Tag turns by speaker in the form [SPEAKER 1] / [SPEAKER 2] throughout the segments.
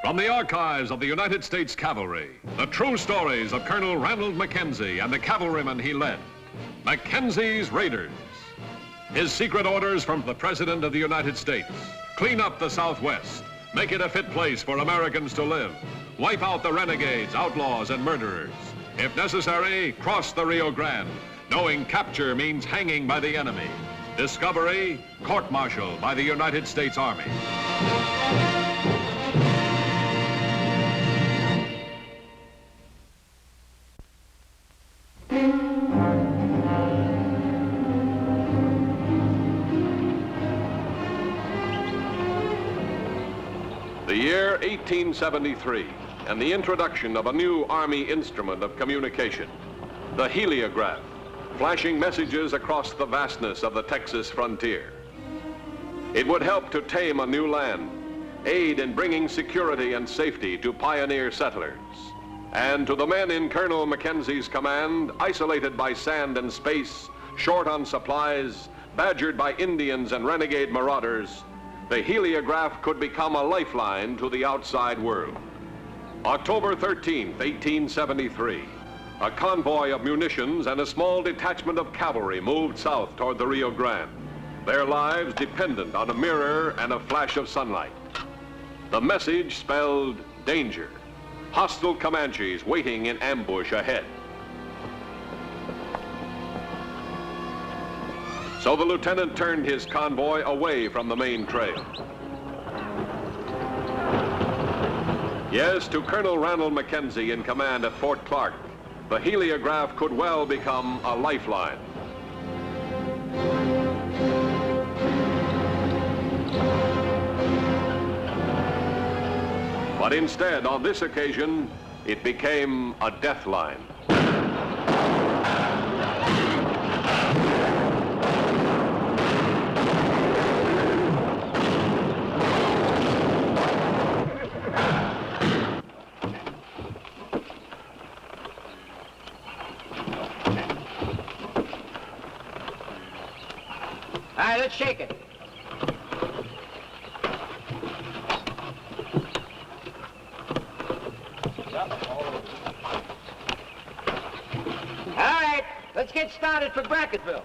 [SPEAKER 1] From the archives of the United States Cavalry, the true stories of Colonel Ranald Mackenzie and the cavalrymen he led. Mackenzie's Raiders. His secret orders from the President of the United States. Clean up the Southwest. Make it a fit place for Americans to live. Wipe out the renegades, outlaws, and murderers. If necessary, cross the Rio Grande, knowing capture means hanging by the enemy. Discovery, court-martial by the United States Army. The year 1873, and the introduction of a new Army instrument of communication, the heliograph, flashing messages across the vastness of the Texas frontier. It would help to tame a new land, aid in bringing security and safety to pioneer settlers. And to the men in Colonel Mackenzie's command, isolated by sand and space, short on supplies, badgered by Indians and renegade marauders, the heliograph could become a lifeline to the outside world. October 13th, 1873, a convoy of munitions and a small detachment of cavalry moved south toward the Rio Grande, their lives dependent on a mirror and a flash of sunlight. The message spelled danger, hostile Comanches waiting in ambush ahead. So the lieutenant turned his convoy away from the main trail. Yes, to Colonel Ranald Mackenzie in command at Fort Clark, the heliograph could well become a lifeline. But instead, on this occasion, it became a death line.
[SPEAKER 2] All right, let's shake it. All right, let's get started for Brackettville.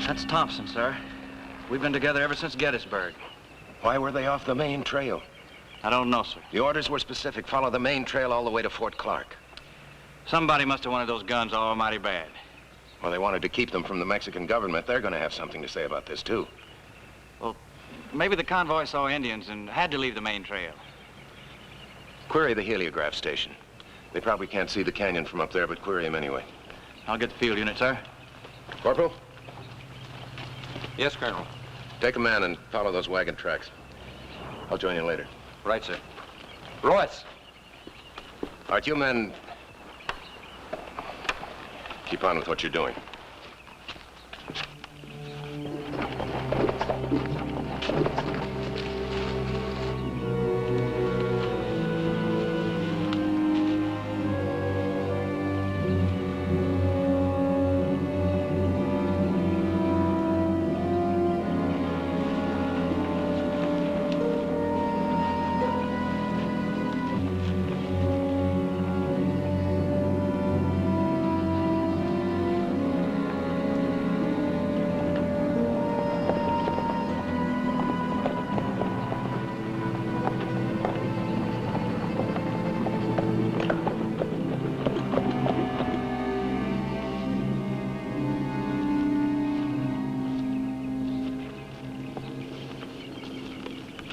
[SPEAKER 3] That's Thompson, sir. We've been together ever since Gettysburg.
[SPEAKER 4] Why were they off the main trail?
[SPEAKER 3] I don't know, sir.
[SPEAKER 4] The orders were specific. Follow the main trail all the way to Fort Clark.
[SPEAKER 3] Somebody must have wanted those guns almighty bad.
[SPEAKER 4] Well, they wanted to keep them from the Mexican government. They're going to have something to say about this, too.
[SPEAKER 3] Well, maybe the convoy saw Indians and had to leave the main trail.
[SPEAKER 4] Query the heliograph station. They probably can't see the canyon from up there, but query them anyway.
[SPEAKER 3] I'll get the field unit, sir.
[SPEAKER 4] Corporal?
[SPEAKER 3] Yes, Colonel.
[SPEAKER 4] Take a man and follow those wagon tracks. I'll join you later.
[SPEAKER 3] Right, sir. Royce.
[SPEAKER 4] All right, you men, keep on with what you're doing.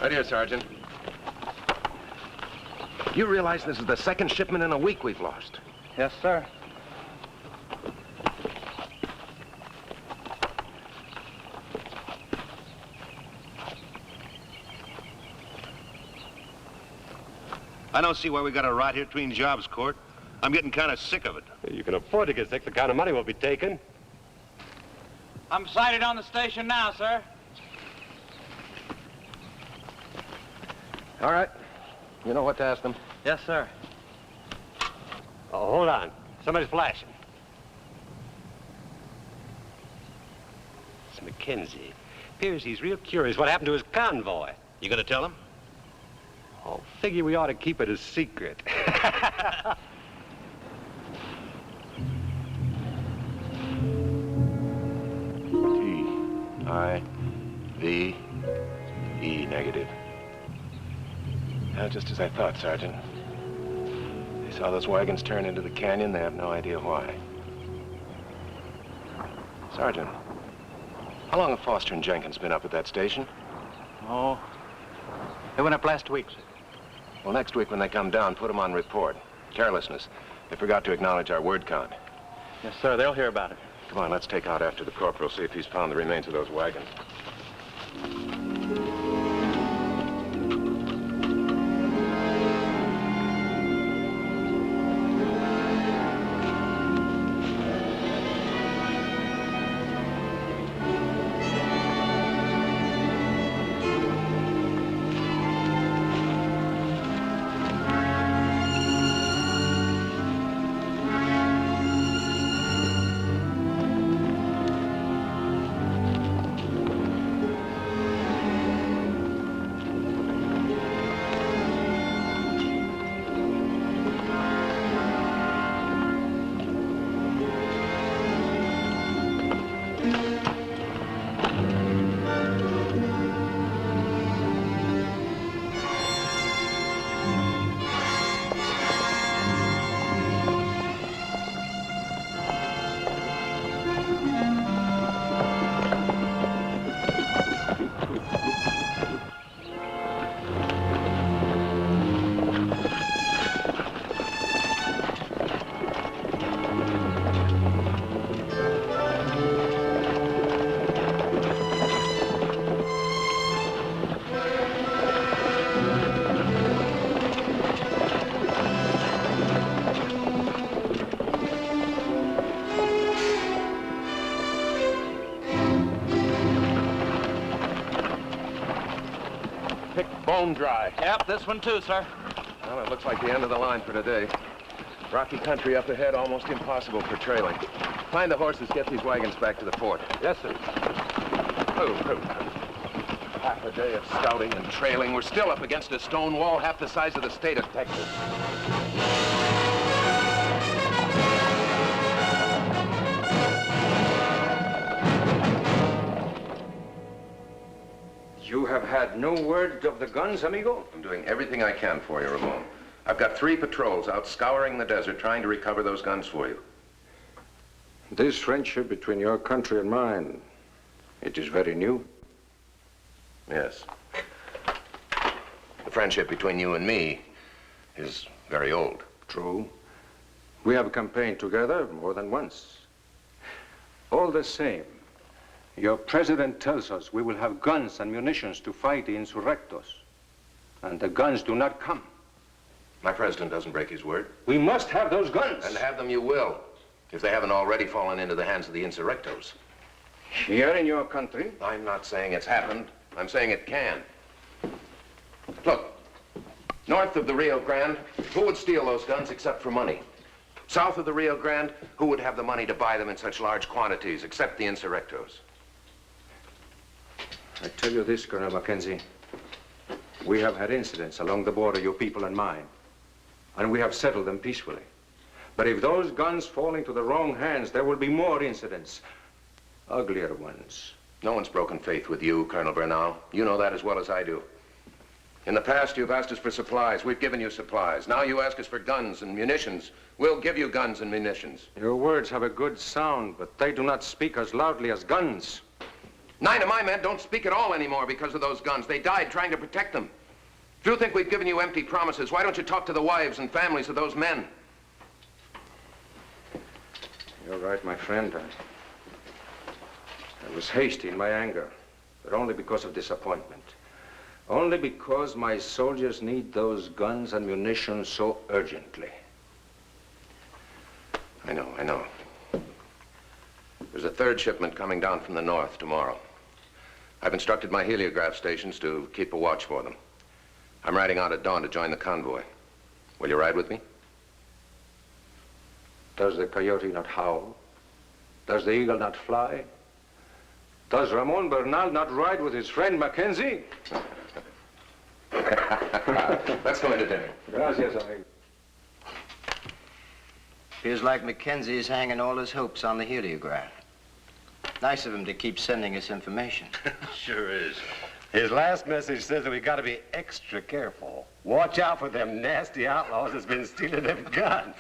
[SPEAKER 4] Right here, Sergeant. You realize this is the second shipment in a week we've lost?
[SPEAKER 3] Yes, sir.
[SPEAKER 5] I don't see why we got to rot here between jobs, Court. I'm getting kind of sick of it.
[SPEAKER 6] You can afford to get sick. The kind of money we'll be taking.
[SPEAKER 3] I'm sighted on the station now, sir.
[SPEAKER 4] All right. You know what to ask them.
[SPEAKER 3] Yes, sir.
[SPEAKER 6] Oh, hold on. Somebody's flashing. It's Mackenzie. Appears he's real curious what happened to his convoy.
[SPEAKER 5] You gonna tell him?
[SPEAKER 6] Oh, figure we ought to keep it a secret.
[SPEAKER 4] T-I-V-E negative. Just as I thought, Sergeant. They saw those wagons turn into the canyon. They have no idea why. Sergeant, how long have Foster and Jenkins been up at that station?
[SPEAKER 3] Oh, they went up last week, sir.
[SPEAKER 4] Well, next week when they come down, put them on report. Carelessness. They forgot to acknowledge our word count.
[SPEAKER 3] Yes, sir. They'll hear about it.
[SPEAKER 4] Come on, let's take out after the corporal, see if he's found the remains of those wagons.
[SPEAKER 5] Bone dry.
[SPEAKER 3] Yep, this one too, sir.
[SPEAKER 4] Well, it looks like the end of the line for today. Rocky country up ahead, almost impossible for trailing. Find the horses, get these wagons back to the fort.
[SPEAKER 6] Yes, sir.
[SPEAKER 4] Half a day of scouting and trailing. We're still up against a stone wall half the size of the state of Texas.
[SPEAKER 7] You have had no word of the guns, amigo?
[SPEAKER 4] I'm doing everything I can for you, Ramon. I've got 3 patrols out scouring the desert trying to recover those guns for you.
[SPEAKER 7] This friendship between your country and mine, it is very new.
[SPEAKER 4] Yes. The friendship between you and me is very old.
[SPEAKER 7] True. We have campaigned together more than once. All the same, your president tells us we will have guns and munitions to fight the insurrectos. And the guns do not come.
[SPEAKER 4] My president doesn't break his word.
[SPEAKER 7] We must have those guns.
[SPEAKER 4] And have them you will, if they haven't already fallen into the hands of the insurrectos.
[SPEAKER 7] Here in your country?
[SPEAKER 4] I'm not saying it's happened. I'm saying it can. Look, north of the Rio Grande, who would steal those guns except for money? South of the Rio Grande, who would have the money to buy them in such large quantities except the insurrectos?
[SPEAKER 7] I tell you this, Colonel Mackenzie. We have had incidents along the border, your people and mine, and we have settled them peacefully. But if those guns fall into the wrong hands, there will be more incidents, uglier ones.
[SPEAKER 4] No one's broken faith with you, Colonel Bernal. You know that as well as I do. In the past, you've asked us for supplies. We've given you supplies. Now you ask us for guns and munitions. We'll give you guns and munitions.
[SPEAKER 7] Your words have a good sound, but they do not speak as loudly as guns.
[SPEAKER 4] 9 of my men don't speak at all anymore because of those guns. They died trying to protect them. If you think we've given you empty promises, why don't you talk to the wives and families of those men?
[SPEAKER 7] You're right, my friend. I was hasty in my anger, but only because of disappointment. Only because my soldiers need those guns and munitions so urgently.
[SPEAKER 4] I know. There's a 3rd shipment coming down from the north tomorrow. I've instructed my heliograph stations to keep a watch for them. I'm riding out at dawn to join the convoy. Will you ride with me?
[SPEAKER 7] Does the coyote not howl? Does the eagle not fly? Does Ramon Bernal not ride with his friend Mackenzie?
[SPEAKER 4] Let's go into dinner.
[SPEAKER 7] Gracias, amigo.
[SPEAKER 2] Feels like Mackenzie's hanging all his hopes on the heliograph. Nice of him to keep sending us information.
[SPEAKER 8] Sure is. His last message says that we got to be extra careful. Watch out for them nasty outlaws that's been stealing them guns.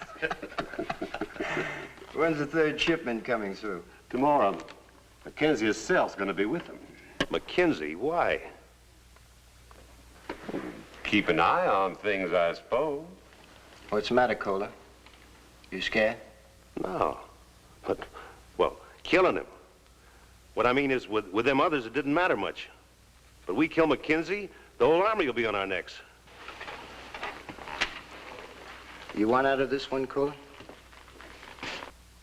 [SPEAKER 2] When's the third shipment coming through?
[SPEAKER 8] Tomorrow, Mackenzie himself's going to be with them.
[SPEAKER 5] Mackenzie, why?
[SPEAKER 8] Keep an eye on things, I suppose.
[SPEAKER 2] What's the matter, Cola? You scared?
[SPEAKER 5] No. But, well, killing him. What I mean is, with them others, it didn't matter much. But we kill Mackenzie, the whole army will be on our necks.
[SPEAKER 2] You want out of this one, Cola?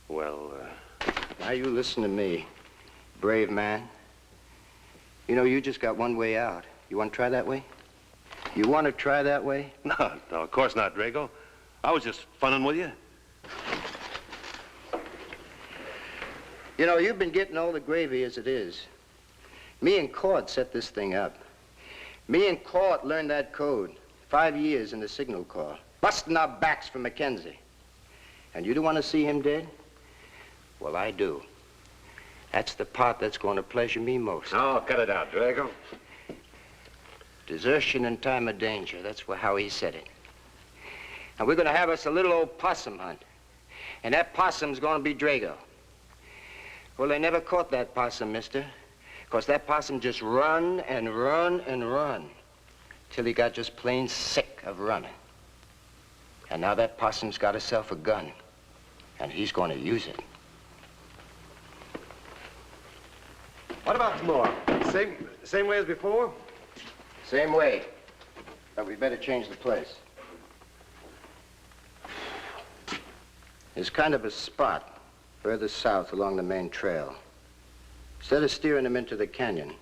[SPEAKER 5] Well,
[SPEAKER 2] Now you listen to me, brave man. You know, you just got one way out. You want to try that way? You want to try that way?
[SPEAKER 5] no, of course not, Grjngo. I was just funning with you.
[SPEAKER 2] You know, you've been getting all the gravy as it is. Me and Court set this thing up. Me and Court learned that code. 5 years in the signal corps, busting our backs for Mackenzie. And you don't want to see him dead? Well, I do. That's the part that's going to pleasure me most.
[SPEAKER 8] Oh, cut it out, Grjngo.
[SPEAKER 2] Desertion in time of danger. That's how he said it. And we're going to have us a little old possum hunt. And that possum's going to be Grjngo. Well, they never caught that possum, mister. Because that possum just run and run and run till he got just plain sick of running. And now that possum's got himself a gun. And he's going to use it.
[SPEAKER 8] What about tomorrow? Same way as before?
[SPEAKER 2] Same way. But we better change the place. There's kind of a spot further south along the main trail. Instead of steering them into the canyon,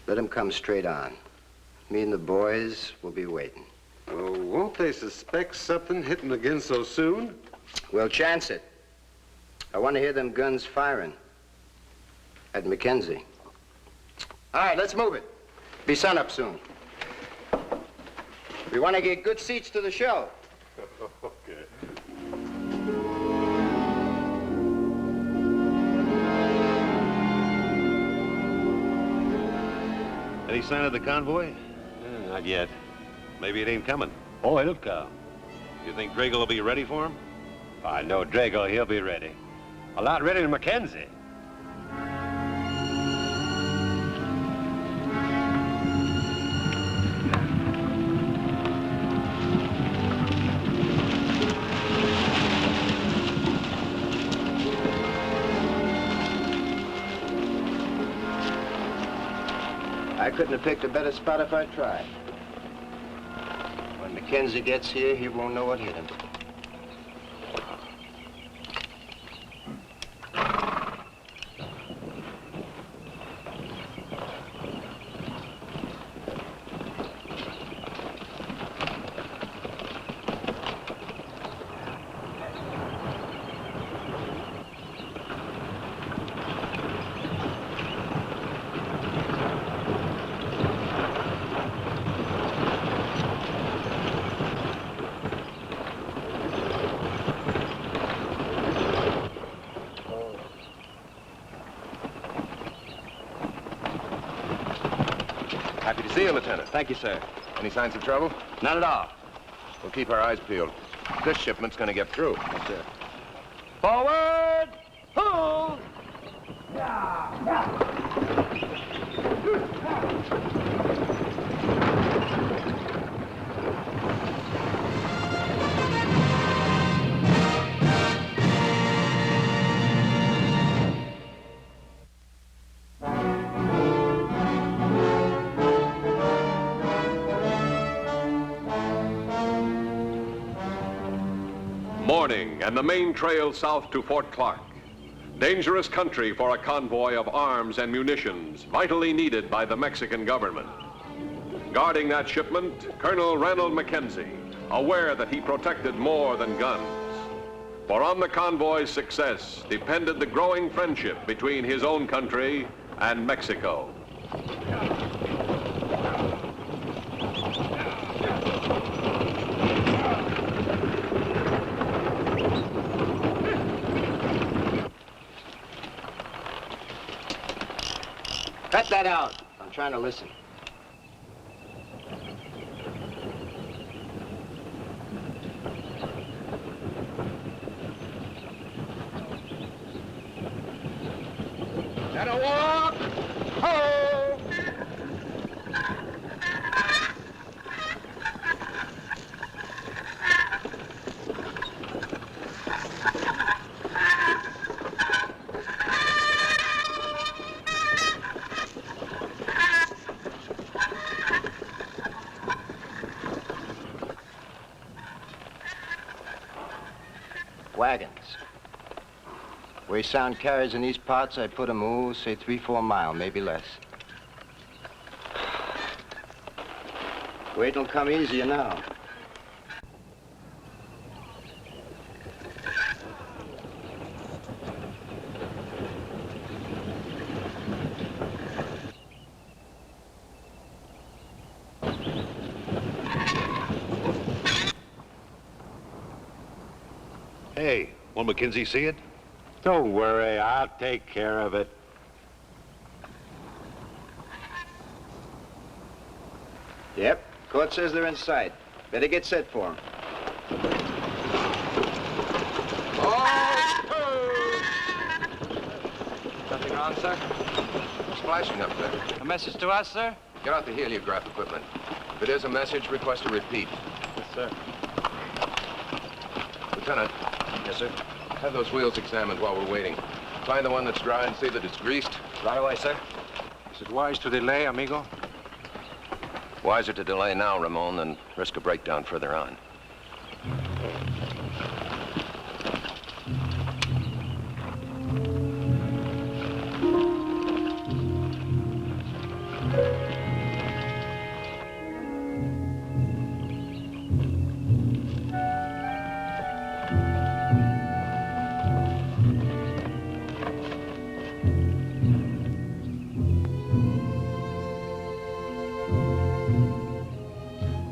[SPEAKER 2] let them come straight on. Me and the boys will be waiting.
[SPEAKER 8] Oh, won't they suspect something hitting again so soon?
[SPEAKER 2] We'll chance it. I want to hear them guns firing at Mackenzie. All right, let's move it. Be sunup soon. We want to get good seats to the show.
[SPEAKER 8] Okay.
[SPEAKER 5] Any sign of the convoy?
[SPEAKER 8] Not yet.
[SPEAKER 5] Maybe it ain't coming.
[SPEAKER 8] Oh, it'll come.
[SPEAKER 5] You think Grjngo will be ready for him?
[SPEAKER 8] I know Grjngo, he'll be ready. A lot ready than Mackenzie.
[SPEAKER 2] I couldn't have picked a better spot if I tried. When Mackenzie gets here, he won't know what hit him.
[SPEAKER 4] Happy to see you, Lieutenant.
[SPEAKER 3] Thank you, sir.
[SPEAKER 4] Any signs of trouble?
[SPEAKER 3] Not at all.
[SPEAKER 4] We'll keep our eyes peeled. This shipment's gonna get through.
[SPEAKER 3] Yes, sir.
[SPEAKER 2] Forward! Hold!
[SPEAKER 1] Morning, and the main trail south to Fort Clark. Dangerous country for a convoy of arms and munitions vitally needed by the Mexican government. Guarding that shipment, Colonel Ranald Mackenzie, aware that he protected more than guns. For on the convoy's success depended the growing friendship between his own country and Mexico.
[SPEAKER 2] Cut that out. I'm trying to listen.
[SPEAKER 4] Gotta walk! Ho!
[SPEAKER 2] Wagons. Where sound carries in these parts, I put 'em, say 3-4 mile, maybe less. Wait till come easier now.
[SPEAKER 5] Hey, will Mackenzie see it?
[SPEAKER 8] Don't worry, I'll take care of it.
[SPEAKER 2] Yep, court says they're in sight. Better get set for 'em.
[SPEAKER 4] Nothing wrong, sir? What's flashing up there?
[SPEAKER 3] A message to us, sir?
[SPEAKER 4] Get out the heliograph equipment. If it is a message, request a repeat.
[SPEAKER 3] Yes, sir.
[SPEAKER 4] Lieutenant.
[SPEAKER 3] Yes, sir.
[SPEAKER 4] Have those wheels examined while we're waiting. Find the one that's dry and see that it's greased.
[SPEAKER 3] Right away, sir.
[SPEAKER 7] Is it wise to delay, amigo?
[SPEAKER 4] Wiser to delay now, Ramon, than risk a breakdown further on.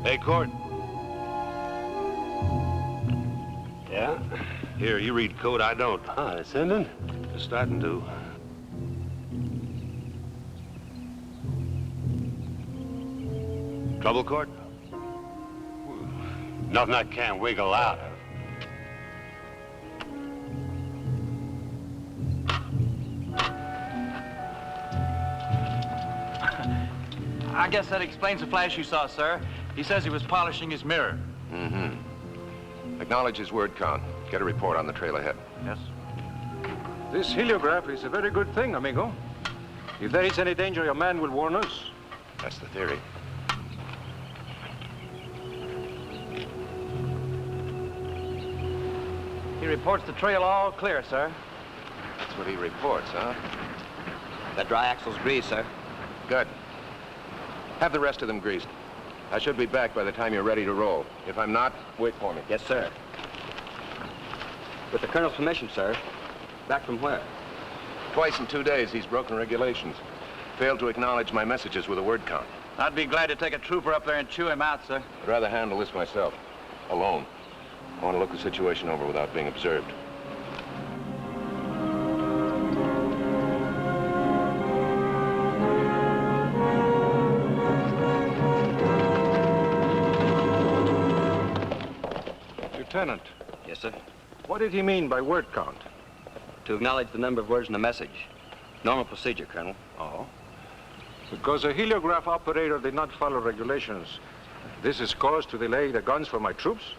[SPEAKER 5] Hey, Court.
[SPEAKER 8] Yeah?
[SPEAKER 5] Here, you read code, I don't.
[SPEAKER 8] Huh, sending?
[SPEAKER 5] Just starting to. Trouble, Court?
[SPEAKER 8] Nothing I can't wiggle out of.
[SPEAKER 3] I guess that explains the flash you saw, sir. He says he was polishing his mirror.
[SPEAKER 4] Mm-hmm. Acknowledge his word count. Get a report on the trail ahead.
[SPEAKER 3] Yes.
[SPEAKER 7] This heliograph is a very good thing, amigo. If there is any danger, your man will warn us.
[SPEAKER 4] That's the theory.
[SPEAKER 3] He reports the trail all clear, sir.
[SPEAKER 4] That's what he reports, huh?
[SPEAKER 2] That dry axle's greased, sir.
[SPEAKER 4] Good. Have the rest of them greased. I should be back by the time you're ready to roll. If I'm not, wait for me.
[SPEAKER 2] Yes, sir. With the colonel's permission, sir. Back from where?
[SPEAKER 4] Twice in 2 days, he's broken regulations. Failed to acknowledge my messages with a word count.
[SPEAKER 3] I'd be glad to take a trooper up there and chew him out, sir.
[SPEAKER 4] I'd rather handle this myself, alone. I want to look the situation over without being observed.
[SPEAKER 7] Lieutenant,
[SPEAKER 2] Yes, sir.
[SPEAKER 7] what did he mean by word count?
[SPEAKER 2] To acknowledge the number of words in the message. Normal procedure, Colonel.
[SPEAKER 7] Oh. Because a heliograph operator did not follow regulations. This is cause to delay the guns for my troops?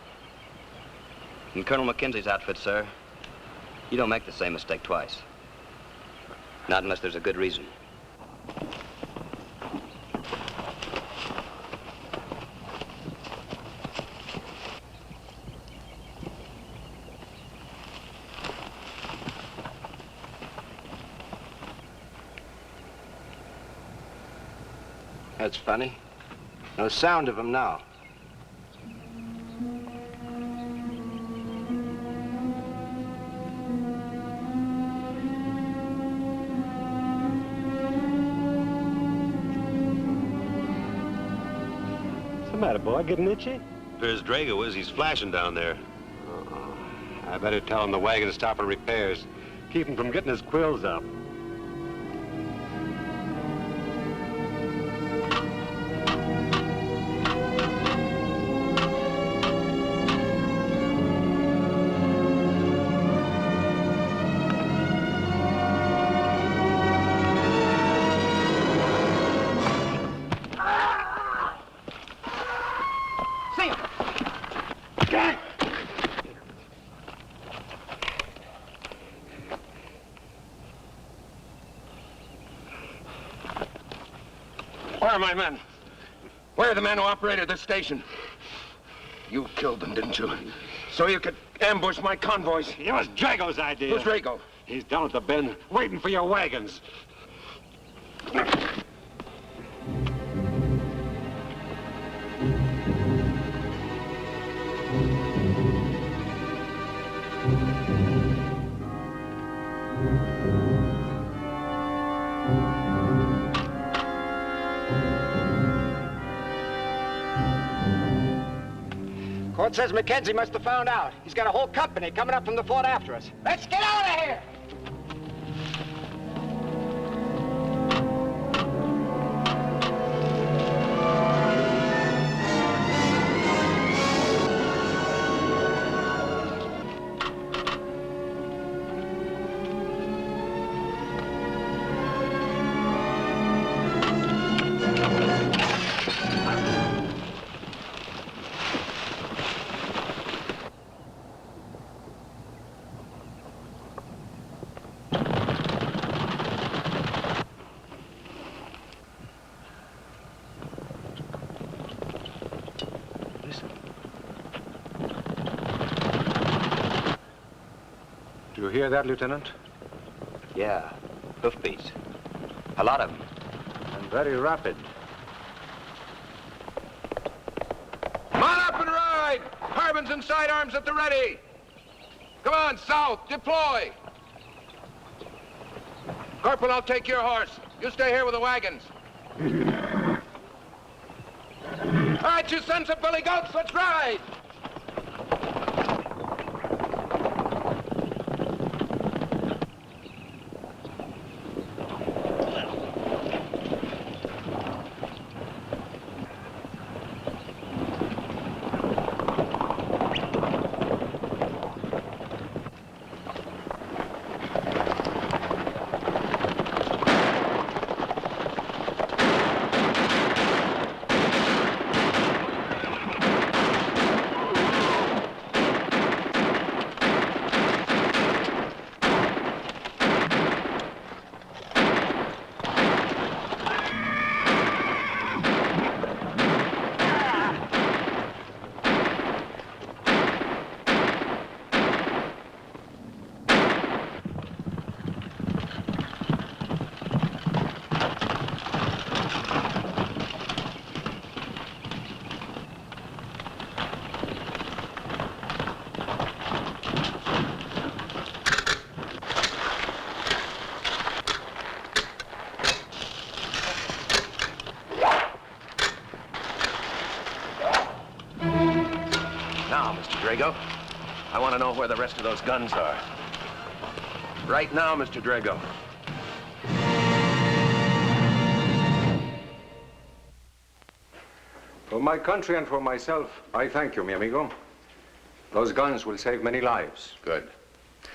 [SPEAKER 2] In Colonel Mackenzie's outfit, sir, you don't make the same mistake twice. Not unless there's a good reason. That's funny. No sound of him now.
[SPEAKER 8] the matter, boy? Getting itchy?
[SPEAKER 5] There's Grjngo is. He's flashing down there.
[SPEAKER 8] I better tell him the wagon to stop for repairs. Keep him from getting his quills up.
[SPEAKER 4] Where are my men? Where are the men who operated this station? You killed them, didn't you? So you could ambush my convoys.
[SPEAKER 8] It was Grjngo's idea.
[SPEAKER 4] Who's Grjngo?
[SPEAKER 8] He's down at the bend, waiting for your wagons.
[SPEAKER 2] Court says Mackenzie must have found out. He's got a whole company coming up from the fort after us. Let's get out of here!
[SPEAKER 7] Do you hear that, Lieutenant?
[SPEAKER 6] Yeah, hoofbeats. A lot of them.
[SPEAKER 7] And very rapid.
[SPEAKER 4] Come on up and ride! Carbines and sidearms at the ready! Come on, south, deploy! Corporal, I'll take your horse. You stay here with the wagons. All right, you sons of billy goats, let's ride! Grjngo, I want to know where the rest of those guns are. Right now, Mr. Grjngo.
[SPEAKER 7] For my country and for myself, I thank you, mi amigo. Those guns will save many lives.
[SPEAKER 4] Good.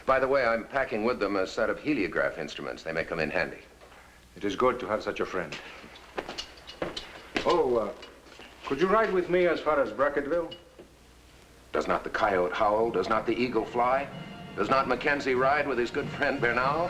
[SPEAKER 4] By the way, I'm packing with them a set of heliograph instruments. They may come in handy.
[SPEAKER 7] It is good to have such a friend. Oh, could you ride with me as far as Brackettville?
[SPEAKER 4] Does not the coyote howl? Does not the eagle fly? Does not Mackenzie ride with his good friend Bernal?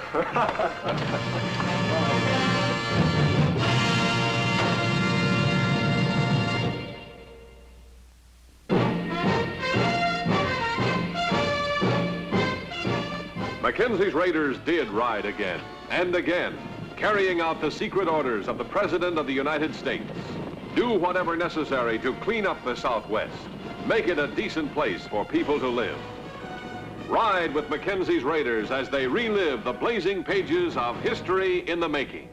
[SPEAKER 1] Mackenzie's raiders did ride again and again, carrying out the secret orders of the President of the United States. Do whatever necessary to clean up the Southwest. Make it a decent place for people to live. Ride with Mackenzie's raiders as they relive the blazing pages of history in the making.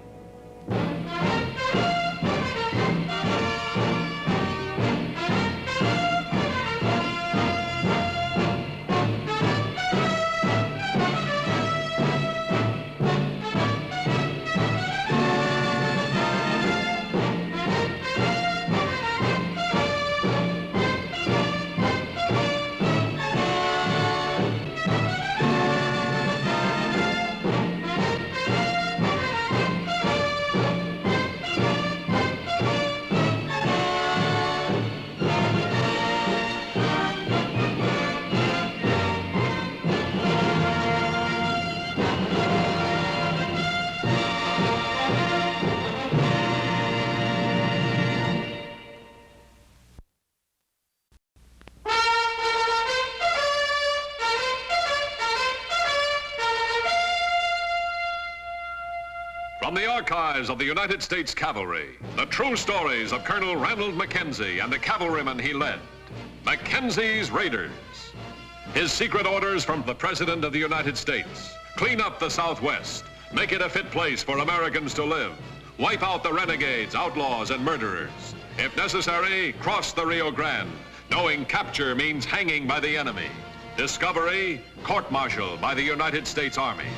[SPEAKER 1] From the archives of the United States Cavalry, the true stories of Colonel Ranald Mackenzie and the cavalrymen he led. Mackenzie's Raiders. His secret orders from the President of the United States. Clean up the Southwest. Make it a fit place for Americans to live. Wipe out the renegades, outlaws, and murderers. If necessary, cross the Rio Grande, knowing capture means hanging by the enemy. Discovery, court-martial by the United States Army.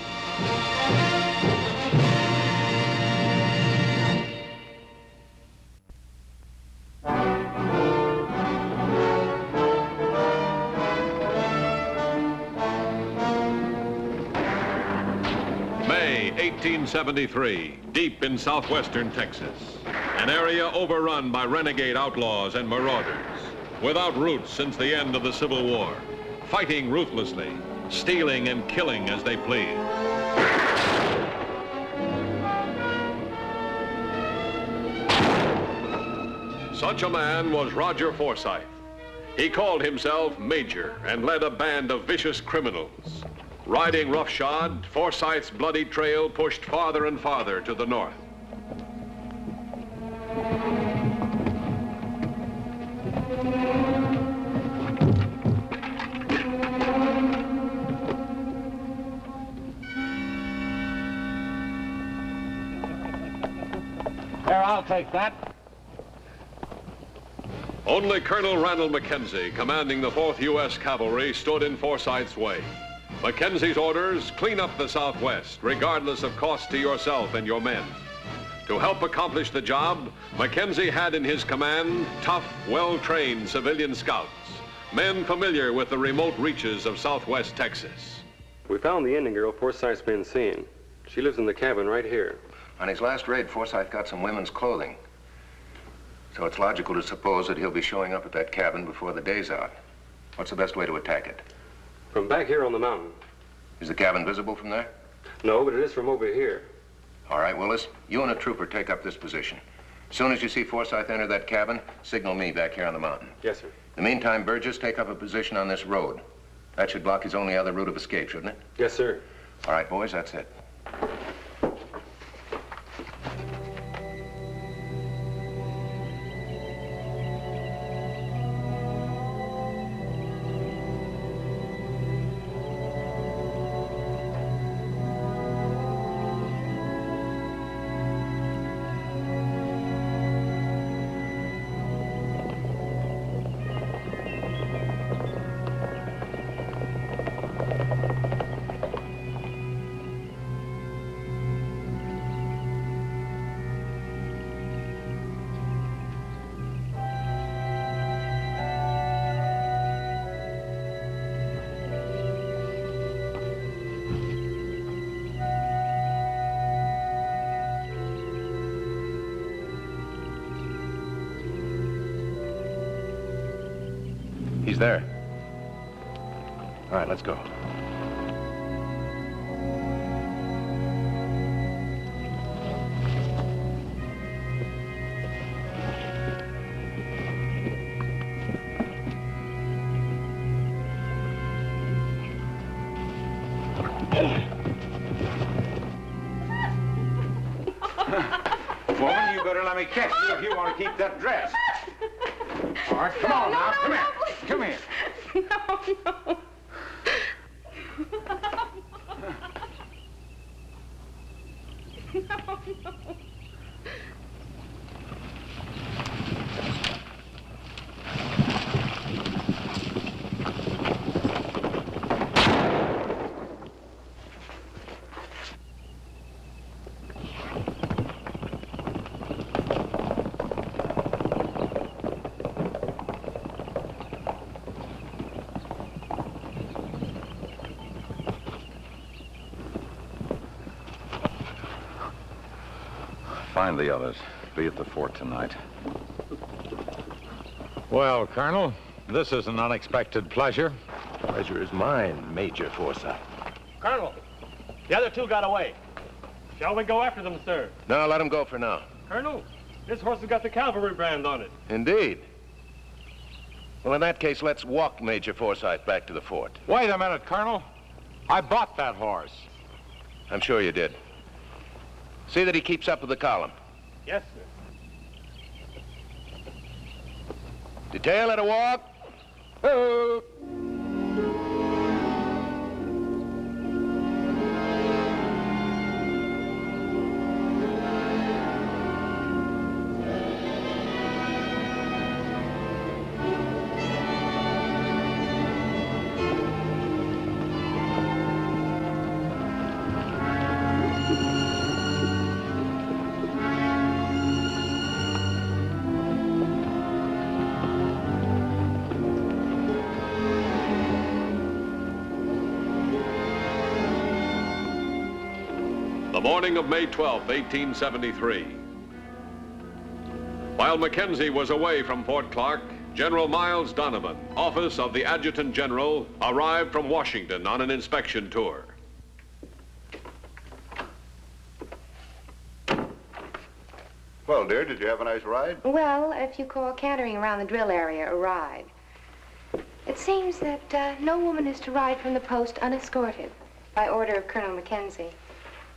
[SPEAKER 1] May 1873, deep in southwestern Texas, an area overrun by renegade outlaws and marauders, without roots since the end of the Civil War, fighting ruthlessly, stealing and killing as they please. Such a man was Roger Forsyth. He called himself Major and led a band of vicious criminals. Riding roughshod, Forsyth's bloody trail pushed farther and farther to the north.
[SPEAKER 6] There, I'll take that.
[SPEAKER 1] Only Colonel Ranald Mackenzie, commanding the 4th U.S. Cavalry, stood in Forsyth's way. Mackenzie's orders, clean up the Southwest, regardless of cost to yourself and your men. To help accomplish the job, Mackenzie had in his command tough, well-trained civilian scouts, men familiar with the remote reaches of southwest Texas.
[SPEAKER 9] We found the Indian girl Forsyth's been seeing. She lives in the cabin right here.
[SPEAKER 4] On his last raid, Forsyth got some women's clothing. So it's logical to suppose that he'll be showing up at that cabin before the day's out. What's the best way to attack it?
[SPEAKER 9] From back here on the mountain.
[SPEAKER 4] Is the cabin visible from there?
[SPEAKER 9] No, but it is from over here.
[SPEAKER 4] All right, Willis, you and a trooper take up this position. As soon as you see Forsyth enter that cabin, signal me back here on the mountain.
[SPEAKER 9] Yes, sir.
[SPEAKER 4] In the meantime, Burgess, take up a position on this road. That should block his only other route of escape, shouldn't it?
[SPEAKER 9] Yes, sir.
[SPEAKER 4] All right, boys, that's it. He's there. All right, let's go.
[SPEAKER 7] Woman, you better let me catch you if you want to keep that dress. All right, come on now, come here. Come here.
[SPEAKER 10] No.
[SPEAKER 11] Find the others. Be at the fort tonight.
[SPEAKER 6] Well, Colonel, this is an unexpected pleasure.
[SPEAKER 5] Pleasure is mine, Major Forsyth.
[SPEAKER 3] Colonel, the other two got away. Shall we go after them, sir?
[SPEAKER 4] No, let him go for now.
[SPEAKER 3] Colonel, this horse has got the cavalry brand on it.
[SPEAKER 4] Indeed. Well, in that case, let's walk Major Forsyth back to the fort.
[SPEAKER 6] Wait a minute, Colonel. I bought that horse.
[SPEAKER 4] I'm sure you did. See that he keeps up with the column.
[SPEAKER 9] Yes, sir.
[SPEAKER 4] Detail at a walk. Oh.
[SPEAKER 1] The morning of May 12, 1873. While Mackenzie was away from Fort Clark, General Miles Donovan, office of the Adjutant General, arrived from Washington on an inspection tour.
[SPEAKER 12] Well, dear, did you have a nice ride?
[SPEAKER 10] Well, if you call cantering around the drill area a ride. It seems that no woman is to ride from the post unescorted, by order of Colonel Mackenzie.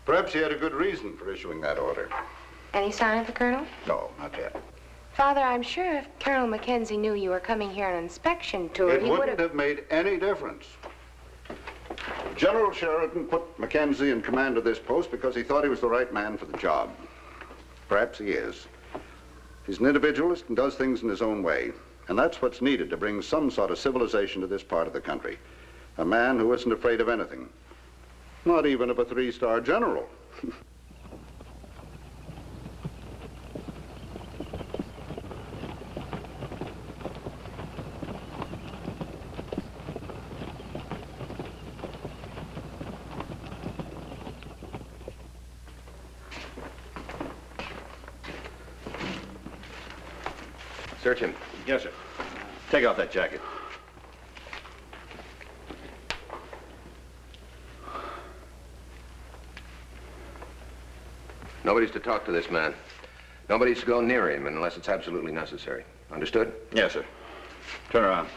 [SPEAKER 12] Perhaps he had a good reason for issuing that order.
[SPEAKER 10] Any sign of the Colonel?
[SPEAKER 12] No, not yet.
[SPEAKER 10] Father, I'm sure if Colonel Mackenzie knew you were coming here on an inspection tour,
[SPEAKER 12] It
[SPEAKER 10] he would
[SPEAKER 12] wouldn't have made any difference. General Sheridan put Mackenzie in command of this post because he thought he was the right man for the job. Perhaps he is. He's an individualist and does things in his own way. And that's what's needed to bring some sort of civilization to this part of the country. A man who isn't afraid of anything. Not even of a three-star general.
[SPEAKER 4] Search him.
[SPEAKER 12] Yes, sir. Take off that jacket.
[SPEAKER 4] Nobody's to talk to this man. Nobody's to go near him unless it's absolutely necessary. Understood?
[SPEAKER 12] Yes, sir. Turn around.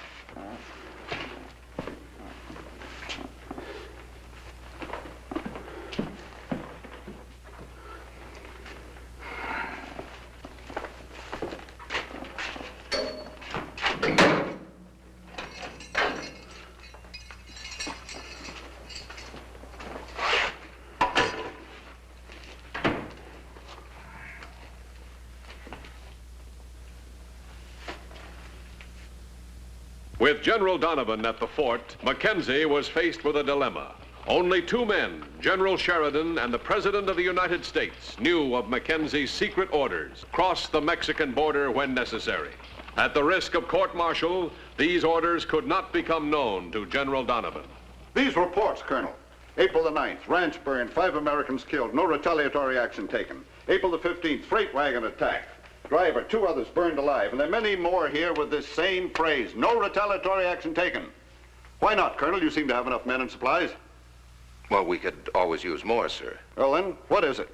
[SPEAKER 1] With General Donovan at the fort, Mackenzie was faced with a dilemma. Only two men, General Sheridan and the President of the United States, knew of Mackenzie's secret orders. Cross the Mexican border when necessary. At the risk of court-martial, these orders could not become known to General Donovan.
[SPEAKER 12] These reports, Colonel. April the 9th, ranch burned, 5 Americans killed, no retaliatory action taken. April the 15th, freight wagon attacked. Driver, 2 others burned alive, and there are many more here with this same phrase, no retaliatory action taken. Why not, Colonel? You seem to have enough men and supplies.
[SPEAKER 4] Well, we could always use more, sir.
[SPEAKER 12] Well, then, what is it?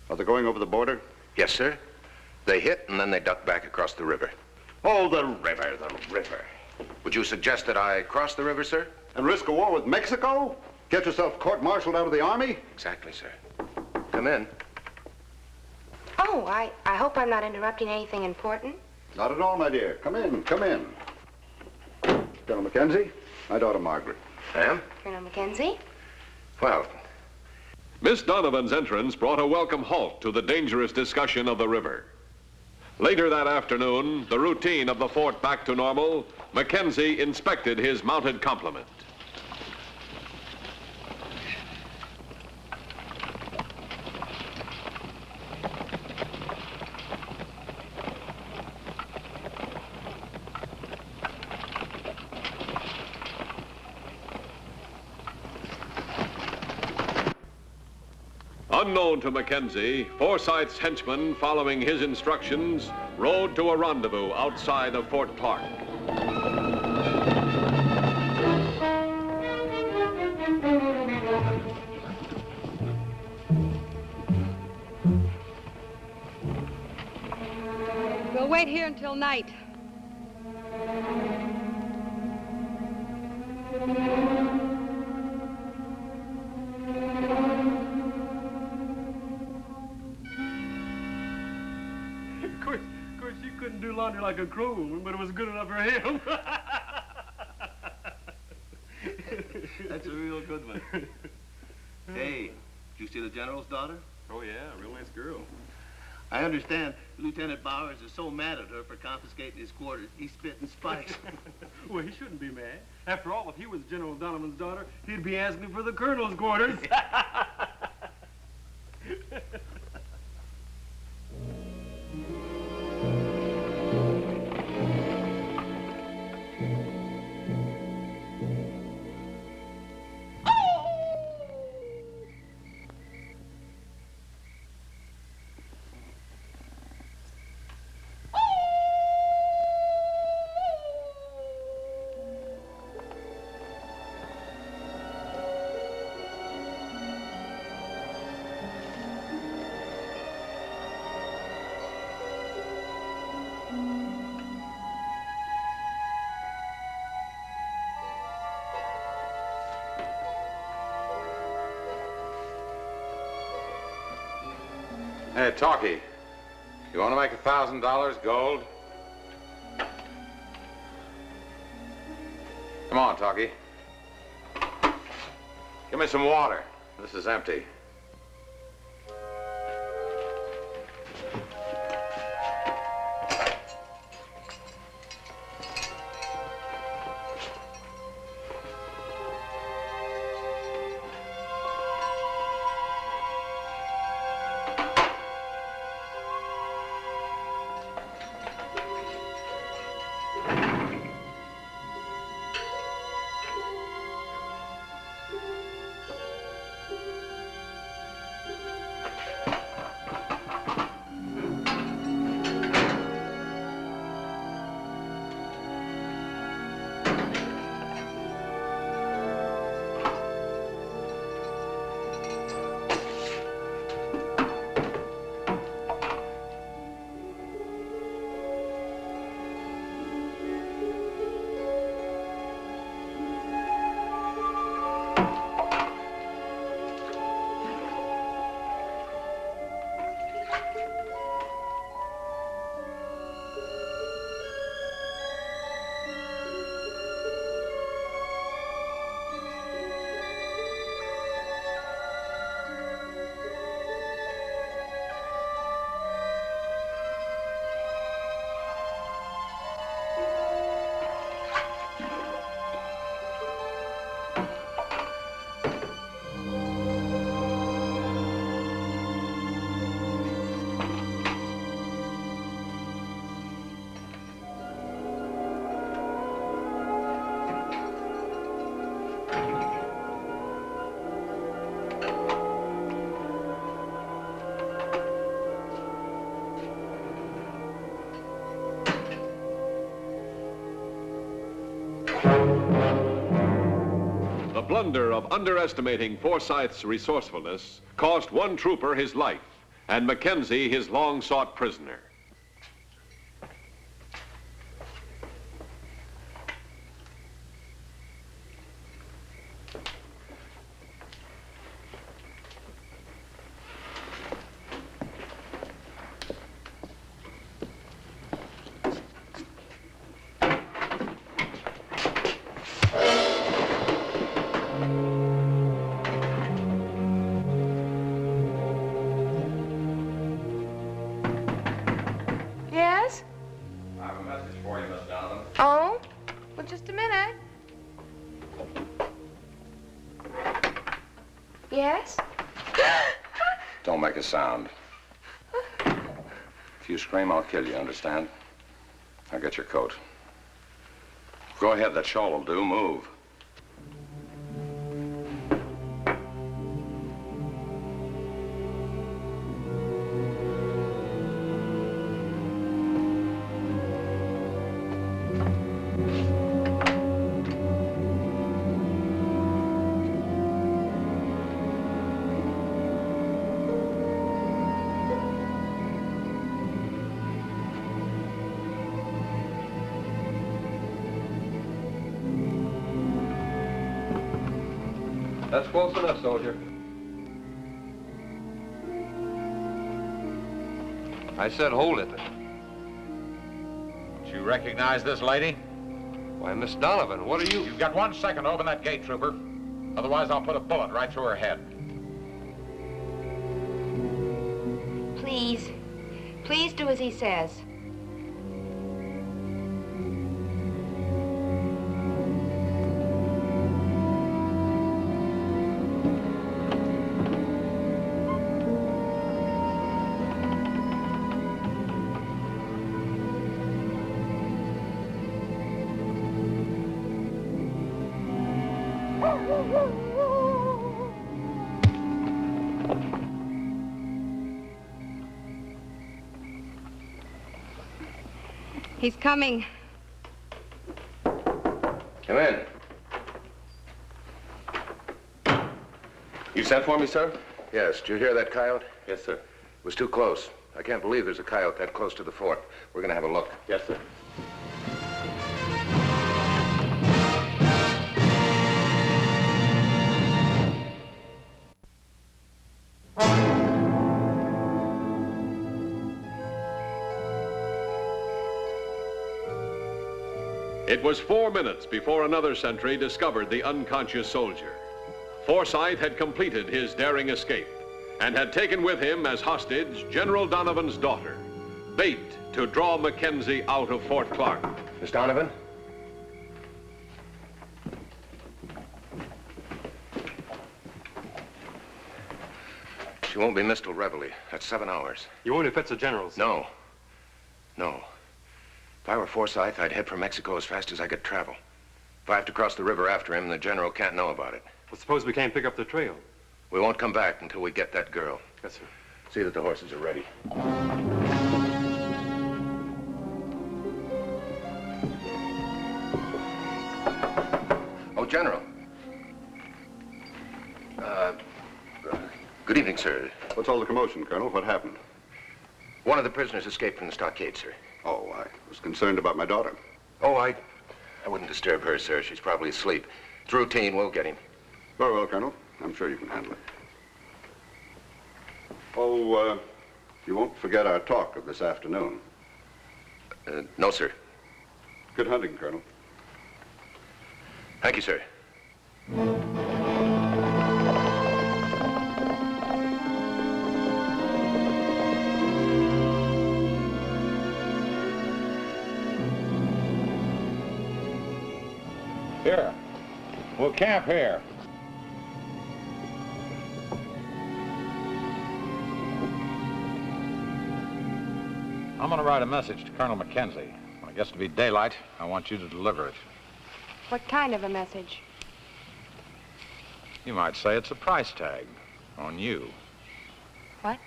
[SPEAKER 12] Are they going over the border?
[SPEAKER 4] Yes, sir. They hit, and then they ducked back across the river.
[SPEAKER 12] Oh, the river, the river.
[SPEAKER 4] Would you suggest that I cross the river, sir?
[SPEAKER 12] And risk a war with Mexico? Get yourself court-martialed out of the army?
[SPEAKER 4] Exactly, sir. Come in.
[SPEAKER 10] Oh, I hope I'm not interrupting anything important.
[SPEAKER 12] Not at all, my dear. Come in, come in. Colonel Mackenzie, my daughter Margaret.
[SPEAKER 4] Ma'am?
[SPEAKER 10] Colonel Mackenzie?
[SPEAKER 4] Well,
[SPEAKER 1] Miss Donovan's entrance brought a welcome halt to the dangerous discussion of the river. Later that afternoon, the routine of the fort back to normal, Mackenzie inspected his mounted complement. Unknown to Mackenzie, Forsyth's henchmen, following his instructions, rode to a rendezvous outside of Fort Clark.
[SPEAKER 13] We'll wait here until night.
[SPEAKER 14] do laundry like a crow, but it was good enough for him.
[SPEAKER 15] That's a real good one. Hey, did you see the general's daughter?
[SPEAKER 14] Oh, yeah, a real nice girl.
[SPEAKER 15] I understand Lieutenant Bowers is so mad at her for confiscating his quarters, he's spitting spikes.
[SPEAKER 14] Well, he shouldn't be mad. After all, if he was General Donovan's daughter, he'd be asking for the colonel's quarters.
[SPEAKER 11] Hey, Talkie, you want to make $1,000 gold? Come on, Talkie. Give me some water. This is empty.
[SPEAKER 1] The blunder of underestimating Forsyth's resourcefulness cost one trooper his life and Mackenzie his long-sought prisoner.
[SPEAKER 10] Yes?
[SPEAKER 11] Don't make a sound. If you scream, I'll kill you, understand? Now get your coat. Go ahead, that shawl will do. Move.
[SPEAKER 7] That's close enough, soldier. I said hold it.
[SPEAKER 16] You recognize this lady?
[SPEAKER 5] Why, Miss Donovan, what are you...
[SPEAKER 16] You've got 1 second to open that gate, trooper. Otherwise, I'll put a bullet right through her head.
[SPEAKER 10] Please. Please do as he says. He's coming.
[SPEAKER 4] Come in. You sent for me, sir? Yes. Did you hear that coyote?
[SPEAKER 5] Yes, sir.
[SPEAKER 4] It was too close. I can't believe there's a coyote that close to the fort. We're gonna have a look.
[SPEAKER 5] Yes, sir.
[SPEAKER 1] It was 4 minutes before another sentry discovered the unconscious soldier. Forsyth had completed his daring escape and had taken with him as hostage General Donovan's daughter, bait to draw Mackenzie out of Fort Clark.
[SPEAKER 4] Miss Donovan? She won't be missed till Reveille. That's 7 hours.
[SPEAKER 9] You won't if it's the general's?
[SPEAKER 4] No. No. If I were Forsyth, I'd head for Mexico as fast as I could travel. If I have to cross the river after him, the general can't know about it.
[SPEAKER 9] Well, suppose we can't pick up the trail.
[SPEAKER 4] We won't come back until we get that girl.
[SPEAKER 9] Yes, sir.
[SPEAKER 4] See that the horses are ready. Oh, General. Good evening, sir.
[SPEAKER 12] What's all the commotion, Colonel? What happened?
[SPEAKER 4] One of the prisoners escaped from the stockade, sir.
[SPEAKER 12] Oh, I was concerned about my daughter.
[SPEAKER 4] Oh, I wouldn't disturb her, sir. She's probably asleep. It's routine. We'll get him.
[SPEAKER 12] Very well, Colonel. I'm sure you can handle it. Oh, you won't forget our talk of this afternoon.
[SPEAKER 4] No, sir.
[SPEAKER 12] Good hunting, Colonel.
[SPEAKER 4] Thank you, sir.
[SPEAKER 16] Here. We'll camp here. I'm going to write a message to Colonel Mackenzie. When it gets to be daylight, I want you to deliver it.
[SPEAKER 10] What kind of a message?
[SPEAKER 16] You might say it's a price tag on you.
[SPEAKER 10] What?